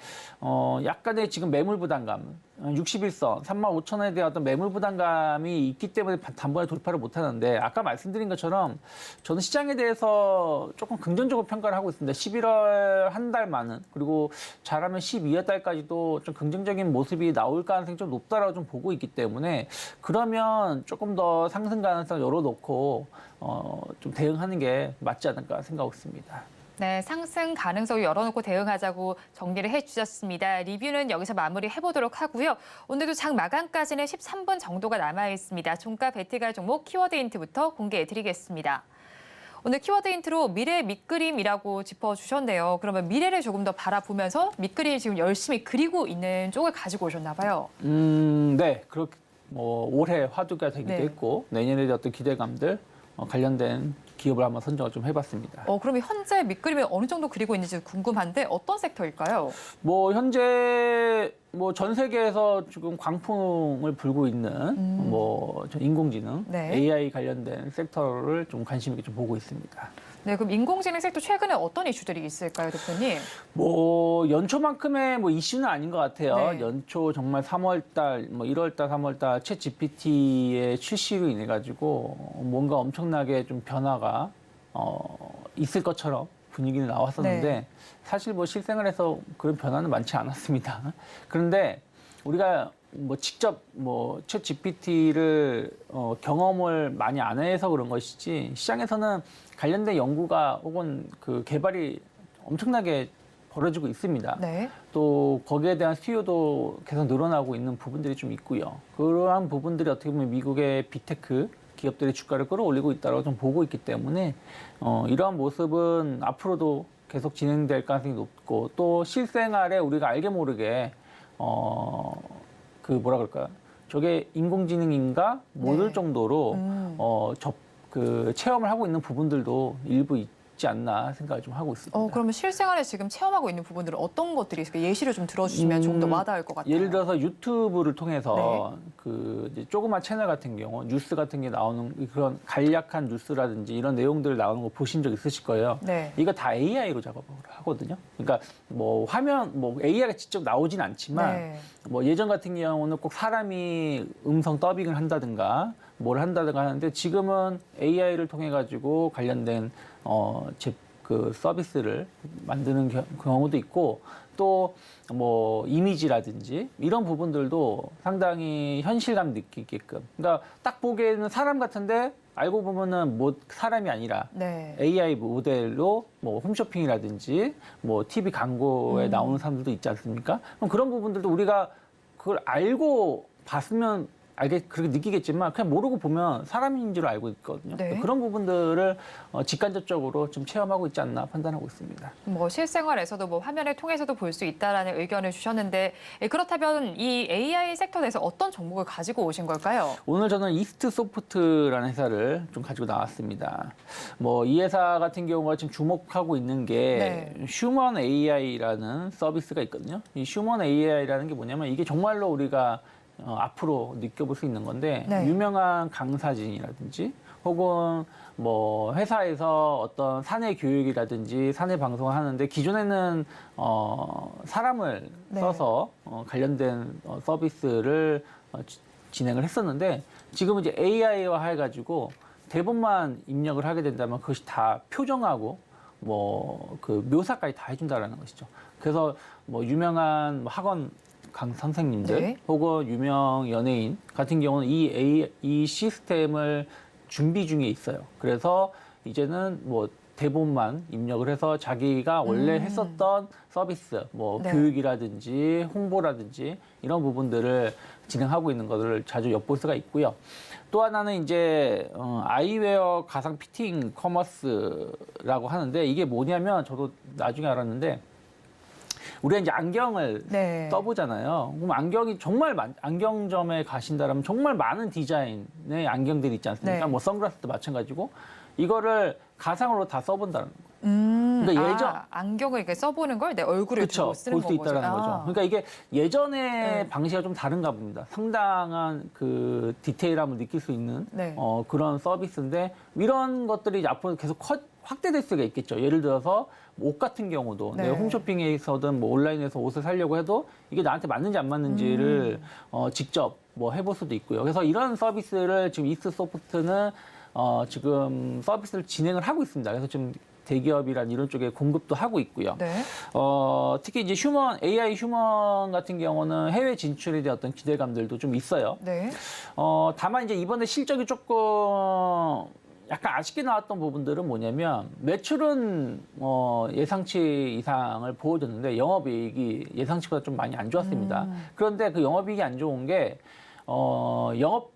약간의 지금 매물 부담감 61선 35,000원에 대한 어떤 매물 부담감이 있기 때문에 단번에 돌파를 못 하는데 아까 말씀드린 것처럼 저는 시장에 대해서 조금 긍정적으로 평가를 하고 있습니다. 11월 한 달 많은 그리고 잘하면 12월 달까지도 좀 긍정적인 모습이 나올 가능성이 좀 높다라고 좀 보고 있기 때문에 그러면 조금 더 상승 가능성을 열어놓고 좀 대응하는 게 맞지 않을까 생각하고 있습니다. 네, 상승 가능성을 열어놓고 대응하자고 정리를 해주셨습니다. 리뷰는 여기서 마무리해보도록 하고요. 오늘도 장 마감까지는 13분 정도가 남아있습니다. 종가 베팅할 종목 키워드 힌트부터 공개해드리겠습니다. 오늘 키워드 힌트로 미래 밑그림이라고 짚어주셨네요. 그러면 미래를 조금 더 바라보면서 밑그림 지금 열심히 그리고 있는 쪽을 가지고 오셨나 봐요. 네. 그렇게 올해 화두가 되기도 네. 했고 내년에 어떤 기대감들 관련된 기업을 한번 선정을 좀 해봤습니다. 그럼 현재 밑그림이 어느 정도 그리고 있는지 궁금한데 어떤 섹터일까요? 현재 전 세계에서 지금 광풍을 불고 있는 인공지능, 네. AI 관련된 섹터를 좀 관심 있게 좀 보고 있습니다. 네, 그럼 인공지능 섹터 최근에 어떤 이슈들이 있을까요, 대표님? 연초만큼의 이슈는 아닌 것 같아요. 네. 연초 정말 3월달, 1월달, 3월달 챗 GPT의 출시로 인해 가지고 뭔가 엄청나게 좀 변화가 있을 것처럼 분위기는 나왔었는데 네. 사실 실생활에서 그런 변화는 많지 않았습니다. 그런데 우리가 직접 챗 GPT를 경험을 많이 안 해서 그런 것이지 시장에서는 관련된 연구가 혹은 그 개발이 엄청나게 벌어지고 있습니다. 네. 또 거기에 대한 수요도 계속 늘어나고 있는 부분들이 좀 있고요. 그러한 부분들이 어떻게 보면 미국의 빅테크 기업들의 주가를 끌어올리고 있다고 좀 보고 있기 때문에 이러한 모습은 앞으로도 계속 진행될 가능성이 높고 또 실생활에 우리가 알게 모르게 저게 인공지능인가 모를 네. 정도로 그 체험을 하고 있는 부분들도 일부 있지 않나 생각을 좀 하고 있습니다. 그러면 실생활에 지금 체험하고 있는 부분들은 어떤 것들이 있을까요? 예시를 좀 들어주시면 좀 더 와닿을 것 같아요. 예를 들어서 유튜브를 통해서 네. 그 이제 조그만 채널 같은 경우 뉴스 같은 게 나오는 그런 간략한 뉴스라든지 이런 내용들 나오는 거 보신 적 있으실 거예요. 네. 이거 다 AI로 작업을 하거든요. 그러니까 뭐 화면 뭐 AI가 직접 나오진 않지만 네. 뭐 예전 같은 경우는 꼭 사람이 음성 더빙을 한다든가 뭘 한다든가 하는데 지금은 AI를 통해 가지고 관련된 그 서비스를 만드는 경우도 있고 또 뭐 이미지라든지 이런 부분들도 상당히 현실감 느끼게끔. 그러니까 딱 보기에는 사람 같은데 알고 보면은 뭐 사람이 아니라 네. AI 모델로 뭐 홈쇼핑이라든지 뭐 TV 광고에 나오는 사람들도 있지 않습니까? 그럼 그런 부분들도 우리가 그걸 알고 봤으면 그렇게 느끼겠지만 그냥 모르고 보면 사람인 줄 알고 있거든요. 네. 그런 부분들을 직간접적으로 좀 체험하고 있지 않나 판단하고 있습니다. 뭐 실생활에서도 뭐 화면을 통해서도 볼 수 있다라는 의견을 주셨는데 그렇다면 이 AI 섹터 내에서 어떤 정보를 가지고 오신 걸까요? 오늘 저는 이스트 소프트라는 회사를 좀 가지고 나왔습니다. 뭐 이 회사 같은 경우가 지금 주목하고 있는 게 휴먼 AI라는 서비스가 있거든요. 이 휴먼 AI라는 게 뭐냐면 이게 정말로 우리가 앞으로 느껴볼 수 있는 건데 네. 유명한 강사진이라든지 혹은 뭐 회사에서 어떤 사내 교육이라든지 사내 방송을 하는데 기존에는 사람을 네. 써서 관련된 서비스를 진행을 했었는데 지금은 이제 AI화 해가지고 대본만 입력을 하게 된다면 그것이 다 표정하고 뭐 그 묘사까지 다 해준다라는 것이죠. 그래서 뭐 유명한 학원 선생님들 네. 혹은 유명 연예인 같은 경우는 이 시스템을 준비 중에 있어요. 그래서 이제는 뭐 대본만 입력을 해서 자기가 원래 했었던 서비스, 뭐 네. 교육이라든지 홍보라든지 이런 부분들을 진행하고 있는 것을 자주 엿볼 수가 있고요. 또 하나는 이제 아이웨어 가상 피팅 커머스라고 하는데 이게 뭐냐면 저도 나중에 알았는데 우리가 이제 안경을 네. 써보잖아요. 그럼 안경이 정말 안경점에 가신다면 정말 많은 디자인의 안경들이 있지 않습니까? 네. 뭐 선글라스도 마찬가지고 이거를 가상으로 다 써본다는 거예요. 그러니까 예전 안경을 이렇게 써보는 걸 내 얼굴을 그렇죠. 두고 쓰는 볼 수 있다는 거죠. 거죠. 그러니까 이게 예전의 네. 방식과 좀 다른가 봅니다. 상당한 그 디테일함을 느낄 수 있는 네. 그런 서비스인데 이런 것들이 이제 앞으로 계속 확대될 수가 있겠죠. 예를 들어서 옷 같은 경우도 네. 내가 홈쇼핑에서든 뭐 온라인에서 옷을 사려고 해도 이게 나한테 맞는지 안 맞는지를 직접 뭐 해볼 수도 있고요. 그래서 이런 서비스를 지금 이스트 소프트는 지금 서비스를 진행을 하고 있습니다. 그래서 지금 대기업이란 이런 쪽에 공급도 하고 있고요. 네. 특히 이제 AI 휴먼 같은 경우는 해외 진출에 대한 어떤 기대감들도 좀 있어요. 네. 다만 이제 이번에 실적이 조금 약간 아쉽게 나왔던 부분들은 뭐냐면 매출은 예상치 이상을 보여줬는데 영업이익이 예상치보다 좀 많이 안 좋았습니다. 그런데 그 영업이익이 안 좋은 게 영업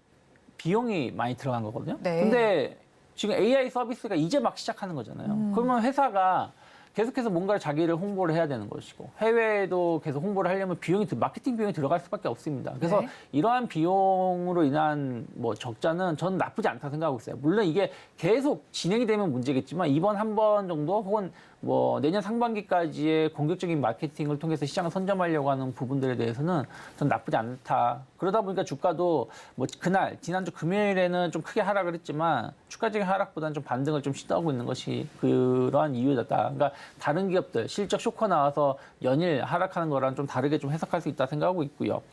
비용이 많이 들어간 거거든요. 네. 근데 지금 AI 서비스가 이제 막 시작하는 거잖아요. 그러면 회사가 계속해서 뭔가를 자기를 홍보를 해야 되는 것이고 해외에도 계속 홍보를 하려면 마케팅 비용이 들어갈 수밖에 없습니다. 그래서 네. 이러한 비용으로 인한 뭐 적자는 저는 나쁘지 않다 생각하고 있어요. 물론 이게 계속 진행이 되면 문제겠지만 이번 한 번 정도 혹은 뭐 내년 상반기까지의 공격적인 마케팅을 통해서 시장을 선점하려고 하는 부분들에 대해서는 전 나쁘지 않다. 그러다 보니까 주가도 뭐 그날 지난주 금요일에는 좀 크게 하락을 했지만 주가적인 하락보다는 좀 반등을 좀 시도하고 있는 것이 그러한 이유였다. 그러니까 다른 기업들 실적 쇼커 나와서 연일 하락하는 거랑 좀 다르게 좀 해석할 수 있다 생각하고 있고요.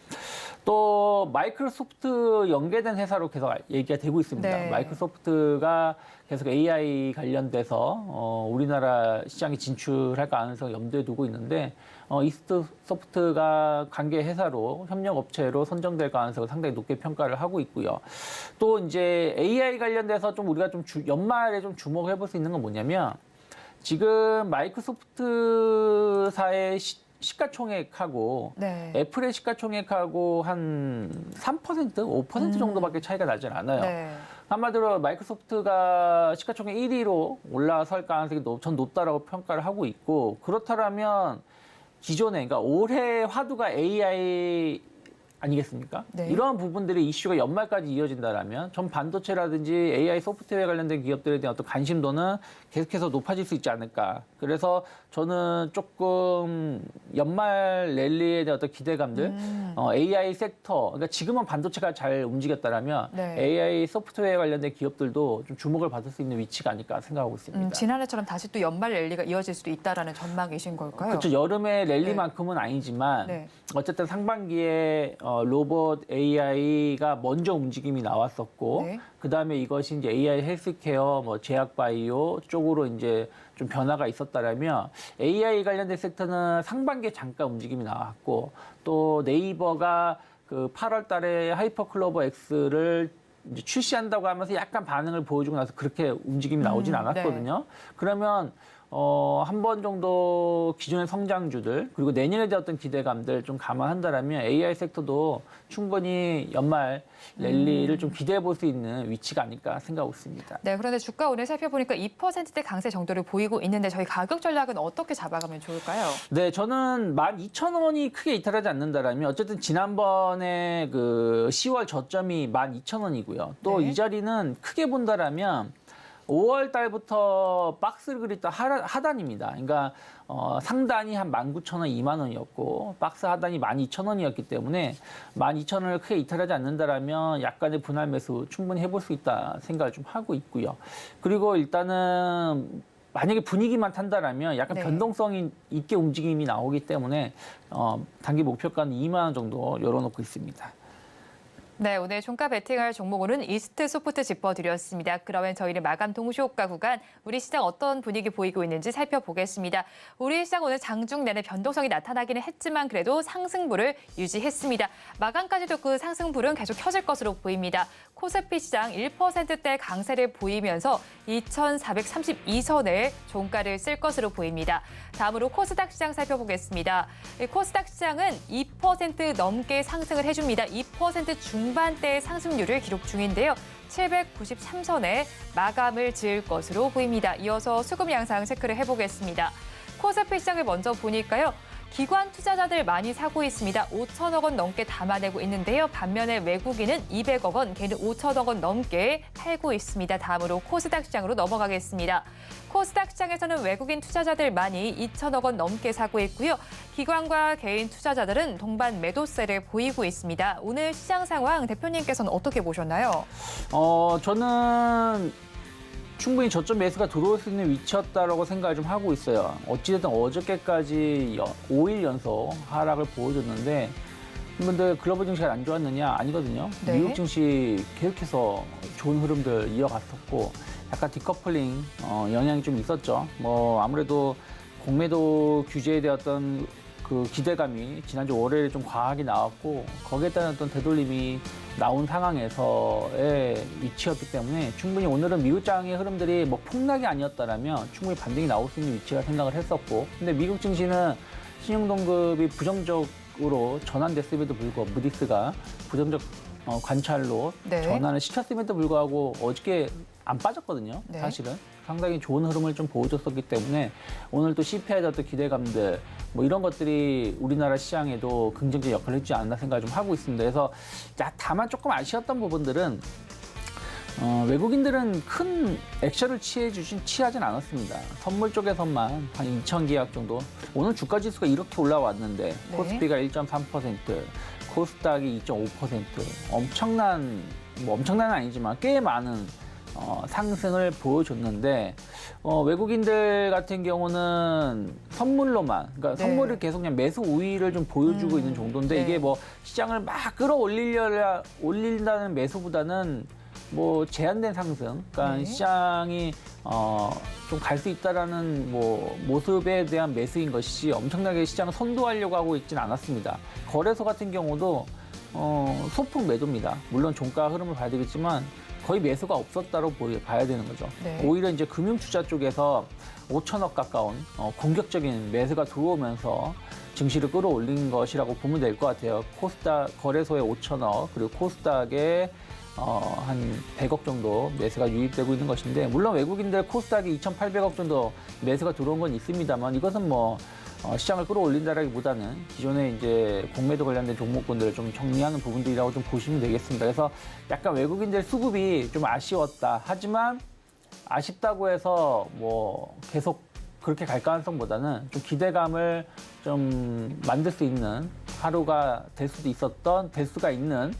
또 마이크로소프트 연계된 회사로 계속 얘기가 되고 있습니다. 네. 마이크로소프트가 계속 AI 관련돼서 우리나라 시장에 진출할 가능성을 염두에 두고 있는데 이스트 소프트가 관계 회사로 협력 업체로 선정될 가능성을 상당히 높게 평가를 하고 있고요. 또 이제 AI 관련돼서 좀 우리가 좀 연말에 좀 주목해 볼 수 있는 건 뭐냐면 지금 마이크로소프트사의 시가총액하고 네. 애플의 시가총액하고 한 3%, 5% 정도밖에 차이가 나질 않아요. 네. 한마디로 마이크로소프트가 시가총액 1위로 올라설 가능성이 전 높다라고 평가를 하고 있고 그렇다면 기존에 그러니까 올해 화두가 AI 아니겠습니까? 네. 이러한 부분들의 이슈가 연말까지 이어진다라면 전 반도체라든지 AI 소프트웨어 관련된 기업들에 대한 어떤 관심도는 계속해서 높아질 수 있지 않을까. 그래서 저는 조금 연말 랠리에 대한 어떤 기대감들, AI 섹터, 그러니까 지금은 반도체가 잘 움직였다라면 네. AI 소프트웨어 관련된 기업들도 좀 주목을 받을 수 있는 위치가 아닐까 생각하고 있습니다. 지난해처럼 다시 또 연말 랠리가 이어질 수도 있다라는 전망이신 걸까요? 그렇죠. 여름의 랠리만큼은 아니지만 네. 어쨌든 상반기에 로봇 AI가 먼저 움직임이 나왔었고 네. 그다음에 이것이 이제 AI 헬스케어, 뭐 제약 바이오 쪽으로 이제 좀 변화가 있었다라면 AI 관련된 섹터는 상반기에 잠깐 움직임이 나왔고 또 네이버가 그 8월 달에 하이퍼클로버 X를 이제 출시한다고 하면서 약간 반응을 보여주고 나서 그렇게 움직임이 나오진 않았거든요. 그러면 한 번 정도 기존의 성장주들 그리고 내년에 대한 어떤 기대감들 좀 감안한다라면 AI 섹터도 충분히 연말 랠리를 좀 기대해 볼 수 있는 위치가 아닐까 생각하고 있습니다. 네, 그런데 주가 오늘 살펴보니까 2%대 강세 정도를 보이고 있는데 저희 가격 전략은 어떻게 잡아가면 좋을까요? 네, 저는 12,000원이 크게 이탈하지 않는다라면 어쨌든 지난번에 그 10월 저점이 12,000원이고요. 또 네. 이 자리는 크게 본다라면 5월 달부터 박스를 그렸다 하단입니다. 그러니까 상단이 한 19,000원, 2만 원이었고 박스 하단이 12,000원이었기 때문에 12,000원을 크게 이탈하지 않는다라면 약간의 분할 매수 충분히 해볼 수 있다 생각을 좀 하고 있고요. 그리고 일단은 만약에 분위기만 탄다라면 약간 네. 변동성이 있게 움직임이 나오기 때문에 단기 목표가는 2만 원 정도 열어놓고 있습니다. 네, 오늘 종가 베팅할 종목으로는 이스트 소프트 짚어드렸습니다. 그러면 저희는 마감 동시효과 구간 우리 시장 어떤 분위기 보이고 있는지 살펴보겠습니다. 우리 시장 오늘 장중 내내 변동성이 나타나기는 했지만 그래도 상승불을 유지했습니다. 마감까지도 그 상승불은 계속 켜질 것으로 보입니다. 코스피 시장 1%대 강세를 보이면서 2,432선을 종가를 쓸 것으로 보입니다. 다음으로 코스닥 시장 살펴보겠습니다. 코스닥 시장은 2% 넘게 상승을 해줍니다. 2% 중반대의 상승률을 기록 중인데요. 793선에 마감을 지을 것으로 보입니다. 이어서 수급 양상 체크를 해보겠습니다. 코스피 시장을 먼저 보니까요. 기관 투자자들 많이 사고 있습니다. 5천억 원 넘게 담아내고 있는데요. 반면에 외국인은 200억 원, 걔는 5천억 원 넘게 팔고 있습니다. 다음으로 코스닥 시장으로 넘어가겠습니다. 코스닥 시장에서는 외국인 투자자들 많이 2천억 원 넘게 사고 있고요. 기관과 개인 투자자들은 동반 매도세를 보이고 있습니다. 오늘 시장 상황 대표님께서는 어떻게 보셨나요? 저는 충분히 저점 매수가 들어올 수 있는 위치였다라고 생각을 좀 하고 있어요. 어찌됐든 어저께까지 5일 연속 하락을 보여줬는데 근데 글로벌 증시가 안 좋았느냐? 아니거든요. 네. 미국 증시 계속해서 좋은 흐름들 이어갔었고 약간 디커플링 영향이 좀 있었죠. 뭐 아무래도 공매도 규제에 대한 어떤 그 기대감이 지난주 월요일에 좀 과하게 나왔고 거기에 따른 어떤 되돌림이 나온 상황에서의 위치였기 때문에 충분히 오늘은 미국장의 흐름들이 뭐 폭락이 아니었다라면 충분히 반등이 나올 수 있는 위치라 생각을 했었고 근데 미국 증시는 신용동급이 부정적으로 전환됐음에도 불구하고 무디스가 부정적 관찰로 네. 전환을 시켰음에도 불구하고 어저께 안 빠졌거든요. 네. 사실은 상당히 좋은 흐름을 좀 보여줬었기 때문에 오늘 또 CPI에 대한 어떤 기대감들 뭐 이런 것들이 우리나라 시장에도 긍정적 역할을 해주지 않나 생각을 좀 하고 있습니다. 그래서 다만 조금 아쉬웠던 부분들은 외국인들은 큰 액션을 취하진 않았습니다. 선물 쪽에서만 한 2천 계약 정도. 오늘 주가 지수가 이렇게 올라왔는데 네. 코스피가 1.3%, 코스닥이 2.5%. 엄청난 아니지만 꽤 많은 상승을 보여줬는데 외국인들 같은 경우는 선물로만 그러니까 네. 선물을 계속 그냥 매수 우위를 좀 보여주고 있는 정도인데 네. 이게 뭐 시장을 막 끌어올린다는 매수보다는 뭐 제한된 상승, 그러니까 네. 시장이 좀 갈 수 있다라는 뭐 모습에 대한 매수인 것이지 엄청나게 시장을 선도하려고 하고 있지는 않았습니다. 거래소 같은 경우도 소폭 매도입니다. 물론 종가 흐름을 봐야 되겠지만 거의 매수가 없었다고 봐야 되는 거죠. 네. 오히려 이제 금융투자 쪽에서 5천억 가까운 공격적인 매수가 들어오면서 증시를 끌어올린 것이라고 보면 될 것 같아요. 코스닥 거래소에 5천억 그리고 코스닥에 한 100억 정도 매수가 유입되고 있는 것인데 물론 외국인들 코스닥이 2,800억 정도 매수가 들어온 건 있습니다만 이것은 뭐 시장을 끌어올린다라기보다는 기존에 이제 공매도 관련된 종목군들을 좀 정리하는 부분들이라고 좀 보시면 되겠습니다. 그래서 약간 외국인들 수급이 좀 아쉬웠다. 하지만 아쉽다고 해서 뭐 계속 그렇게 갈 가능성보다는 좀 기대감을 좀 만들 수 있는 하루가 될 수가 있는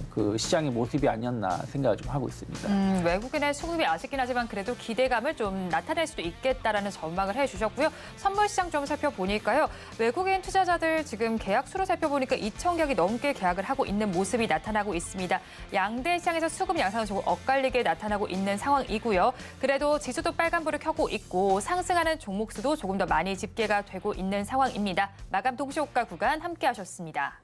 그 시장의 모습이 아니었나 생각을 좀 하고 있습니다. 외국인의 수급이 아쉽긴 하지만 그래도 기대감을 좀 나타낼 수도 있겠다라는 전망을 해주셨고요. 선물 시장 좀 살펴보니까요. 외국인 투자자들 지금 계약 수로 살펴보니까 2,000격이 넘게 계약을 하고 있는 모습이 나타나고 있습니다. 양대 시장에서 수급 양상은 조금 엇갈리게 나타나고 있는 상황이고요. 그래도 지수도 빨간불을 켜고 있고 상승하는 종목 수도 조금 더 많이 집계가 되고 있는 상황입니다. 마감 동시호가 구간 함께 하셨습니다.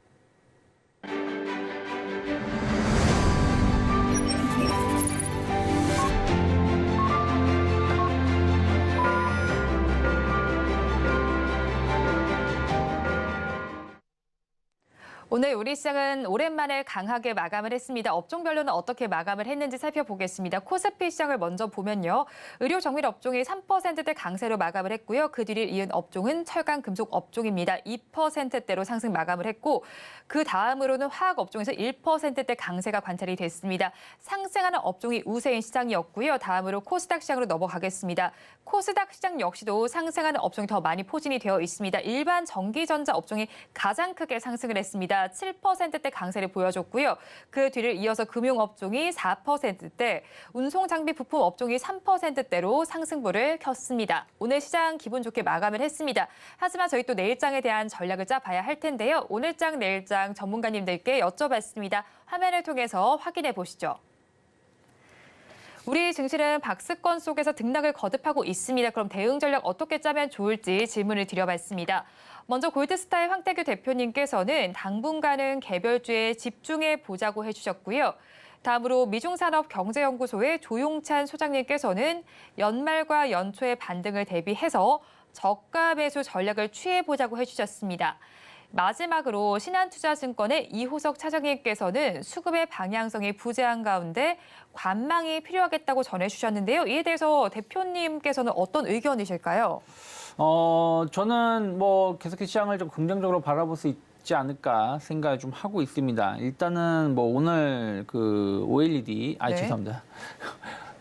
오늘 우리 시장은 오랜만에 강하게 마감을 했습니다. 업종별로는 어떻게 마감을 했는지 살펴보겠습니다. 코스피 시장을 먼저 보면요. 의료 정밀 업종이 3%대 강세로 마감을 했고요. 그 뒤를 이은 업종은 철강 금속 업종입니다. 2%대로 상승 마감을 했고 그 다음으로는 화학 업종에서 1%대 강세가 관찰이 됐습니다. 상승하는 업종이 우세인 시장이었고요. 다음으로 코스닥 시장으로 넘어가겠습니다. 코스닥 시장 역시도 상승하는 업종이 더 많이 포진이 되어 있습니다. 일반 전기전자 업종이 가장 크게 상승을 했습니다. 7%대 강세를 보여줬고요. 그 뒤를 이어서 금융업종이 4%대, 운송장비 부품 업종이 3%대로 상승부를 켰습니다. 오늘 시장 기분 좋게 마감을 했습니다. 하지만 저희 또 내일장에 대한 전략을 짜봐야 할 텐데요. 오늘장, 내일장 전문가님들께 여쭤봤습니다. 화면을 통해서 확인해 보시죠. 우리 증시는 박스권 속에서 등락을 거듭하고 있습니다. 그럼 대응 전략 어떻게 짜면 좋을지 질문을 드려봤습니다. 먼저 골드스타의 황태규 대표님께서는 당분간은 개별주에 집중해 보자고 해주셨고요. 다음으로 미중산업경제연구소의 조용찬 소장님께서는 연말과 연초의 반등을 대비해서 저가 매수 전략을 취해보자고 해주셨습니다. 마지막으로 신한투자증권의 이호석 차장님께서는 수급의 방향성이 부재한 가운데 관망이 필요하겠다고 전해주셨는데요. 이에 대해서 대표님께서는 어떤 의견이실까요? 저는 뭐 계속해서 시장을 좀 긍정적으로 바라볼 수 있지 않을까 생각을 좀 하고 있습니다. 일단은 뭐 오늘 그 OLED, 네. 죄송합니다.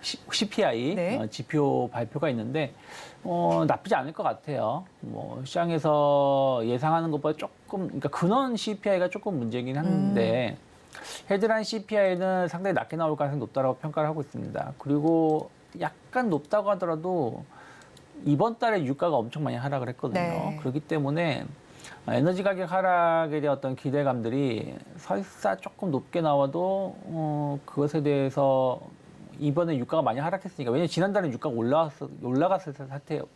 CPI 네. 지표 발표가 있는데 나쁘지 않을 것 같아요. 뭐 시장에서 예상하는 것보다 조금, 그러니까 근원 CPI가 조금 문제긴 한데 헤드라인 CPI는 상당히 낮게 나올 가능성이 높다고 평가를 하고 있습니다. 그리고 약간 높다고 하더라도 이번 달에 유가가 엄청 많이 하락을 했거든요. 네. 그렇기 때문에 에너지 가격 하락에 대한 어떤 기대감들이 설사 조금 높게 나와도 그것에 대해서 이번에 유가가 많이 하락했으니까, 왜냐하면 지난달에 유가가 올라갔을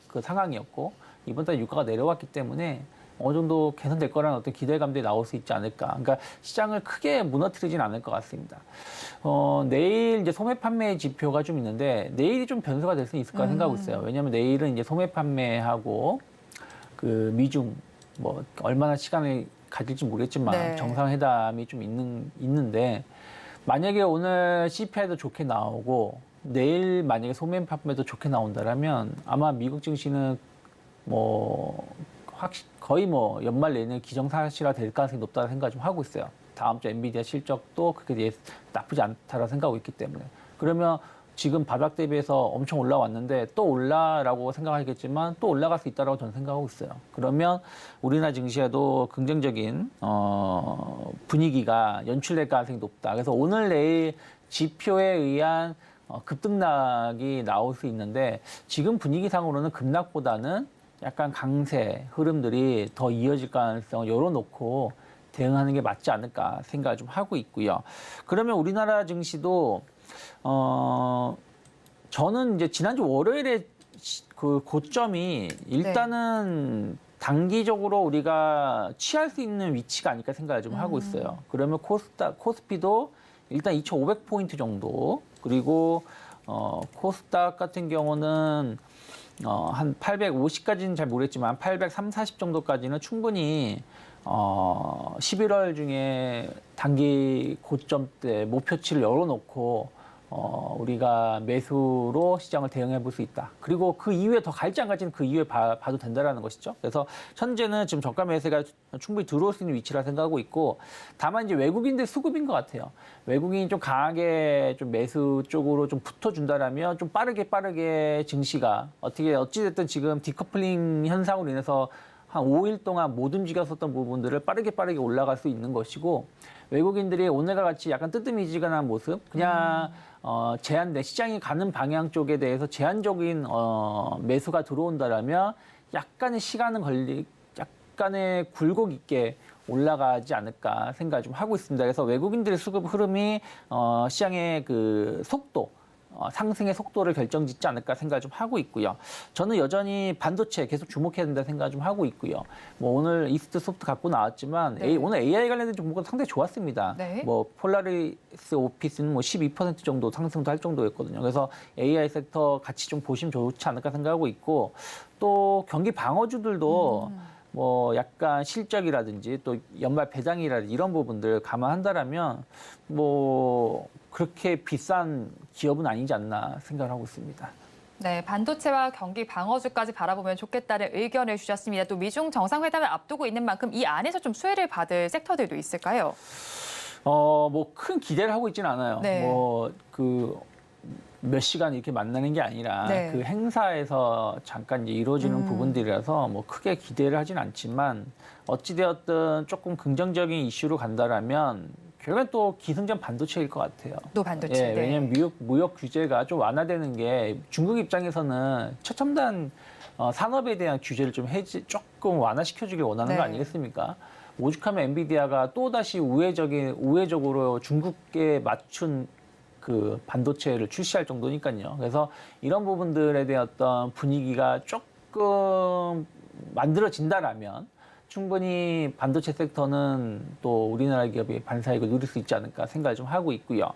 그 상황이었고 이번 달에 유가가 내려왔기 때문에 어느 정도 개선될 거라는 어떤 기대감들이 나올 수 있지 않을까. 그러니까 시장을 크게 무너뜨리진 않을 것 같습니다. 내일 이제 소매 판매 지표가 좀 있는데 내일이 좀 변수가 될 수 있을 거라 생각하고 있어요. 왜냐하면 내일은 이제 소매 판매하고 그 미중 뭐 얼마나 시간을 가질지 모르겠지만 네. 정상회담이 좀 있는데 만약에 오늘 CPI도 좋게 나오고 내일 만약에 소매 판매도 좋게 나온다라면 아마 미국 증시는 뭐 거의 뭐 연말 내내 기정사실화 될 가능성이 높다는 생각을 좀 하고 있어요. 다음 주 엔비디아 실적도 그렇게 나쁘지 않다라고 생각하고 있기 때문에. 그러면 지금 바닥 대비해서 엄청 올라왔는데 또 올라라고 생각하겠지만 또 올라갈 수 있다라고 저는 생각하고 있어요. 그러면 우리나라 증시에도 긍정적인 분위기가 연출될 가능성이 높다. 그래서 오늘 내일 지표에 의한 급등락이 나올 수 있는데 지금 분위기상으로는 급락보다는 약간 강세 흐름들이 더 이어질 가능성을 열어놓고 대응하는 게 맞지 않을까 생각을 좀 하고 있고요. 그러면 우리나라 증시도 저는 이제 지난주 월요일에 그 고점이 일단은 단기적으로 우리가 취할 수 있는 위치가 아닐까 생각을 좀 하고 있어요. 그러면 코스피도 일단 2,500포인트 정도, 그리고 코스닥 같은 경우는 한 850까지는 잘 모르겠지만 830, 40 정도까지는 충분히 11월 중에 단기 고점 때 목표치를 열어놓고 우리가 매수로 시장을 대응해 볼 수 있다. 그리고 그 이후에 더 갈지 안 갈지는 그 이후에 봐도 된다라는 것이죠. 그래서 현재는 지금 저가 매수가 충분히 들어올 수 있는 위치라 생각하고 있고, 다만 이제 외국인들 수급인 것 같아요. 외국인이 좀 강하게 좀 매수 쪽으로 좀 붙어준다라면 좀 빠르게 증시가 어찌됐든 지금 디커플링 현상으로 인해서 한 5일 동안 못 움직였었던 부분들을 빠르게 올라갈 수 있는 것이고, 외국인들이 오늘과 같이 약간 뜨뜻미지근한 모습, 그냥 제한된 시장이 가는 방향 쪽에 대해서 제한적인 매수가 들어온다라면 약간의 약간의 굴곡 있게 올라가지 않을까 생각을 좀 하고 있습니다. 그래서 외국인들의 수급 흐름이 시장의 그 속도, 상승의 속도를 결정짓지 않을까 생각을 좀 하고 있고요. 저는 여전히 반도체 계속 주목해야 된다 생각을 좀 하고 있고요. 뭐 오늘 이스트 소프트 갖고 나왔지만 네. 오늘 AI 관련된 종목은 상당히 좋았습니다. 네. 뭐 폴라리스 오피스는 뭐 12% 정도 상승도 할 정도였거든요. 그래서 AI 섹터 같이 좀 보시면 좋지 않을까 생각하고 있고, 또 경기 방어주들도 뭐 약간 실적이라든지 또 연말 배당이라든지 이런 부분들 감안한다라면 뭐 그렇게 비싼 기업은 아니지 않나 생각을 하고 있습니다. 네, 반도체와 경기 방어주까지 바라보면 좋겠다는 의견을 주셨습니다. 또 미중 정상회담을 앞두고 있는 만큼 이 안에서 좀 수혜를 받을 섹터들도 있을까요? 뭐 큰 기대를 하고 있지는 않아요. 네. 뭐 몇 시간 이렇게 만나는 게 아니라 네. 그 행사에서 잠깐 이제 이루어지는 부분들이라서 뭐 크게 기대를 하진 않지만, 어찌되었든 조금 긍정적인 이슈로 간다라면 결국엔 또 기승전 반도체일 것 같아요. 또 반도체. 예, 네. 왜냐하면 무역 규제가 좀 완화되는 게 중국 입장에서는 최첨단 산업에 대한 규제를 좀 조금 완화시켜주길 원하는 거 네. 아니겠습니까? 오죽하면 엔비디아가 또다시 우회적으로 중국에 맞춘 그 반도체를 출시할 정도니까요. 그래서 이런 부분들에 대한 어떤 분위기가 조금 만들어진다라면 충분히 반도체 섹터는 또 우리나라 기업이 반사이익을 누릴 수 있지 않을까 생각을 좀 하고 있고요.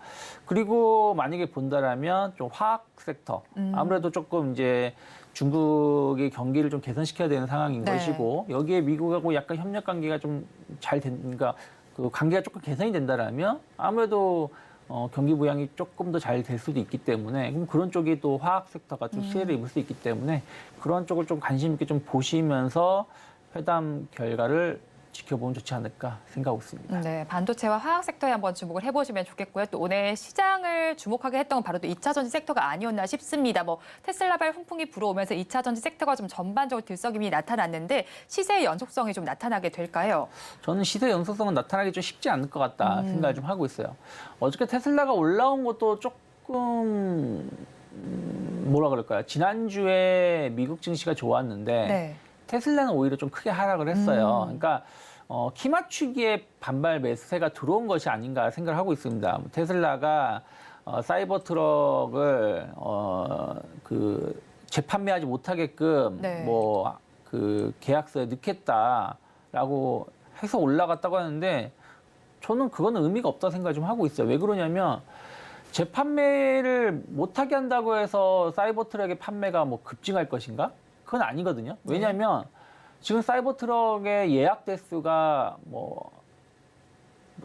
그리고 만약에 본다라면 좀 화학 섹터, 아무래도 조금 이제 중국의 경기를 좀 개선시켜야 되는 상황인 네. 것이고, 여기에 미국하고 약간 협력 관계가 좀 그러니까 그 관계가 조금 개선이 된다라면 아무래도 경기 부양이 조금 더 잘 될 수도 있기 때문에, 그럼 그런 쪽이 또 화학 섹터가 좀 수혜를 입을 수 있기 때문에 그런 쪽을 좀 관심 있게 좀 보시면서 회담 결과를 지켜보면 좋지 않을까 생각하고 있습니다. 네, 반도체와 화학 섹터에 한번 주목을 해보시면 좋겠고요. 또 오늘 시장을 주목하게 했던 건 바로 또 2차 전지 섹터가 아니었나 싶습니다. 뭐 테슬라발 훈풍이 불어오면서 2차 전지 섹터가 좀 전반적으로 들썩임이 나타났는데 시세의 연속성이 좀 나타나게 될까요? 저는 시세 연속성은 나타나기 좀 쉽지 않을 것 같다 생각을 좀 하고 있어요. 어저께 테슬라가 올라온 것도 조금 뭐라 그럴까요? 지난주에 미국 증시가 좋았는데 네. 테슬라는 오히려 좀 크게 하락을 했어요. 그러니까 키 맞추기에 반발 매수세가 들어온 것이 아닌가 생각을 하고 있습니다. 테슬라가 사이버 트럭을 재판매하지 못하게끔 네. 뭐 그 계약서에 넣겠다라고 해서 올라갔다고 하는데, 저는 그거는 의미가 없다 생각을 좀 하고 있어요. 왜 그러냐면 재판매를 못하게 한다고 해서 사이버 트럭의 판매가 뭐 급증할 것인가? 그건 아니거든요. 왜냐하면 지금 사이버 트럭의 예약 대수가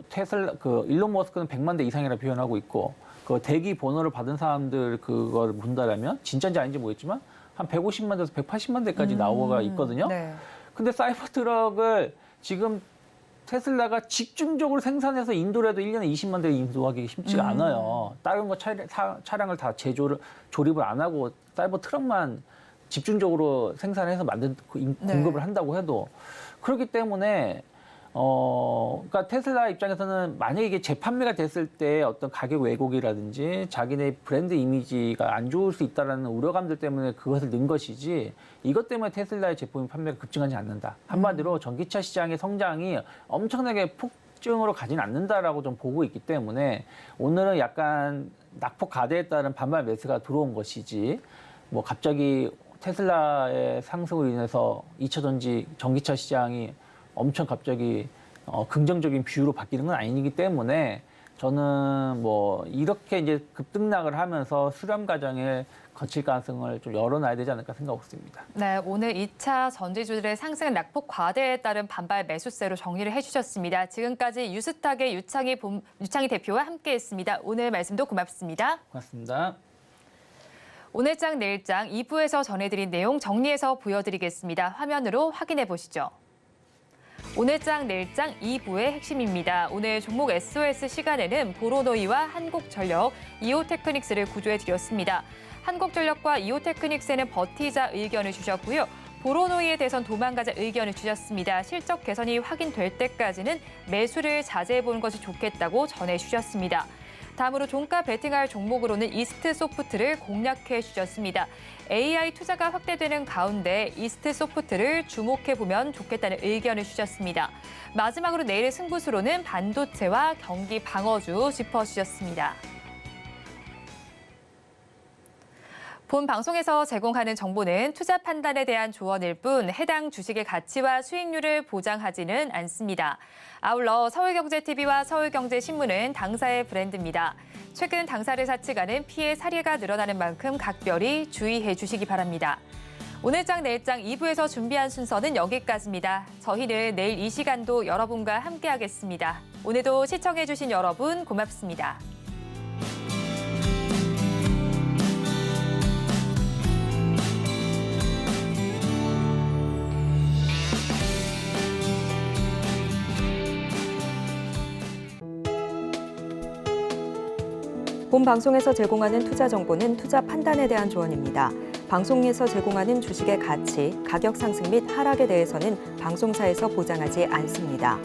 테슬라 일론 머스크는 100만 대 이상이라 표현하고 있고, 그 대기 번호를 받은 사람들 그걸 본다라면 진짜인지 아닌지 모르겠지만 한 150만 대에서 180만 대까지 나오가 있거든요. 네. 근데 사이버 트럭을 지금 테슬라가 집중적으로 생산해서 인도를 해도 1년에 20만 대 인도하기 쉽지가 않아요. 다른 거 차량을 다 조립을 안 하고 사이버 트럭만 집중적으로 생산해서 공급을 한다고 해도, 그렇기 때문에 그러니까 테슬라 입장에서는 만약에 이게 재판매가 됐을 때 어떤 가격 왜곡이라든지 자기네 브랜드 이미지가 안 좋을 수 있다라는 우려감들 때문에 그것을 넣은 것이지, 이것 때문에 테슬라의 제품 판매가 급증하지 않는다. 한마디로 전기차 시장의 성장이 엄청나게 폭증으로 가진 않는다라고 좀 보고 있기 때문에 오늘은 약간 낙폭 가대에 따른 반발 매수가 들어온 것이지, 뭐 갑자기 테슬라의 상승으로 인해서 2차 전기차 시장이 엄청 갑자기 긍정적인 뷰로 바뀌는 건 아니기 때문에 저는 뭐 이렇게 이제 급등락을 하면서 수렴 과정에 거칠 가능성을 좀 열어놔야 되지 않을까 생각하고 있습니다. 네, 오늘 2차 전지주들의 상승 낙폭 과대에 따른 반발 매수세로 정리를 해주셨습니다. 지금까지 유스탁의 유창희 대표와 함께했습니다. 오늘 말씀도 고맙습니다. 고맙습니다. 오늘장 내일장 2부에서 전해드린 내용 정리해서 보여드리겠습니다. 화면으로 확인해 보시죠. 오늘장 내일장 2부의 핵심입니다. 오늘 종목 SOS 시간에는 보로노이와 한국전력, 이오테크닉스를 구조해 드렸습니다. 한국전력과 이오테크닉스에는 버티자 의견을 주셨고요. 보로노이에 대해선 도망가자 의견을 주셨습니다. 실적 개선이 확인될 때까지는 매수를 자제해 보는 것이 좋겠다고 전해주셨습니다. 다음으로 종가 베팅할 종목으로는 이스트 소프트를 공략해 주셨습니다. AI 투자가 확대되는 가운데 이스트 소프트를 주목해 보면 좋겠다는 의견을 주셨습니다. 마지막으로 내일의 승부수로는 반도체와 경기 방어주 짚어주셨습니다. 본 방송에서 제공하는 정보는 투자 판단에 대한 조언일 뿐 해당 주식의 가치와 수익률을 보장하지는 않습니다. 아울러 서울경제TV와 서울경제신문은 당사의 브랜드입니다. 최근 당사를 사측하는 피해 사례가 늘어나는 만큼 각별히 주의해 주시기 바랍니다. 오늘장 내일장 2부에서 준비한 순서는 여기까지입니다. 저희는 내일 이 시간도 여러분과 함께하겠습니다. 오늘도 시청해 주신 여러분 고맙습니다. 본 방송에서 제공하는 투자 정보는 투자 판단에 대한 조언입니다. 방송에서 제공하는 주식의 가치, 가격 상승 및 하락에 대해서는 방송사에서 보장하지 않습니다.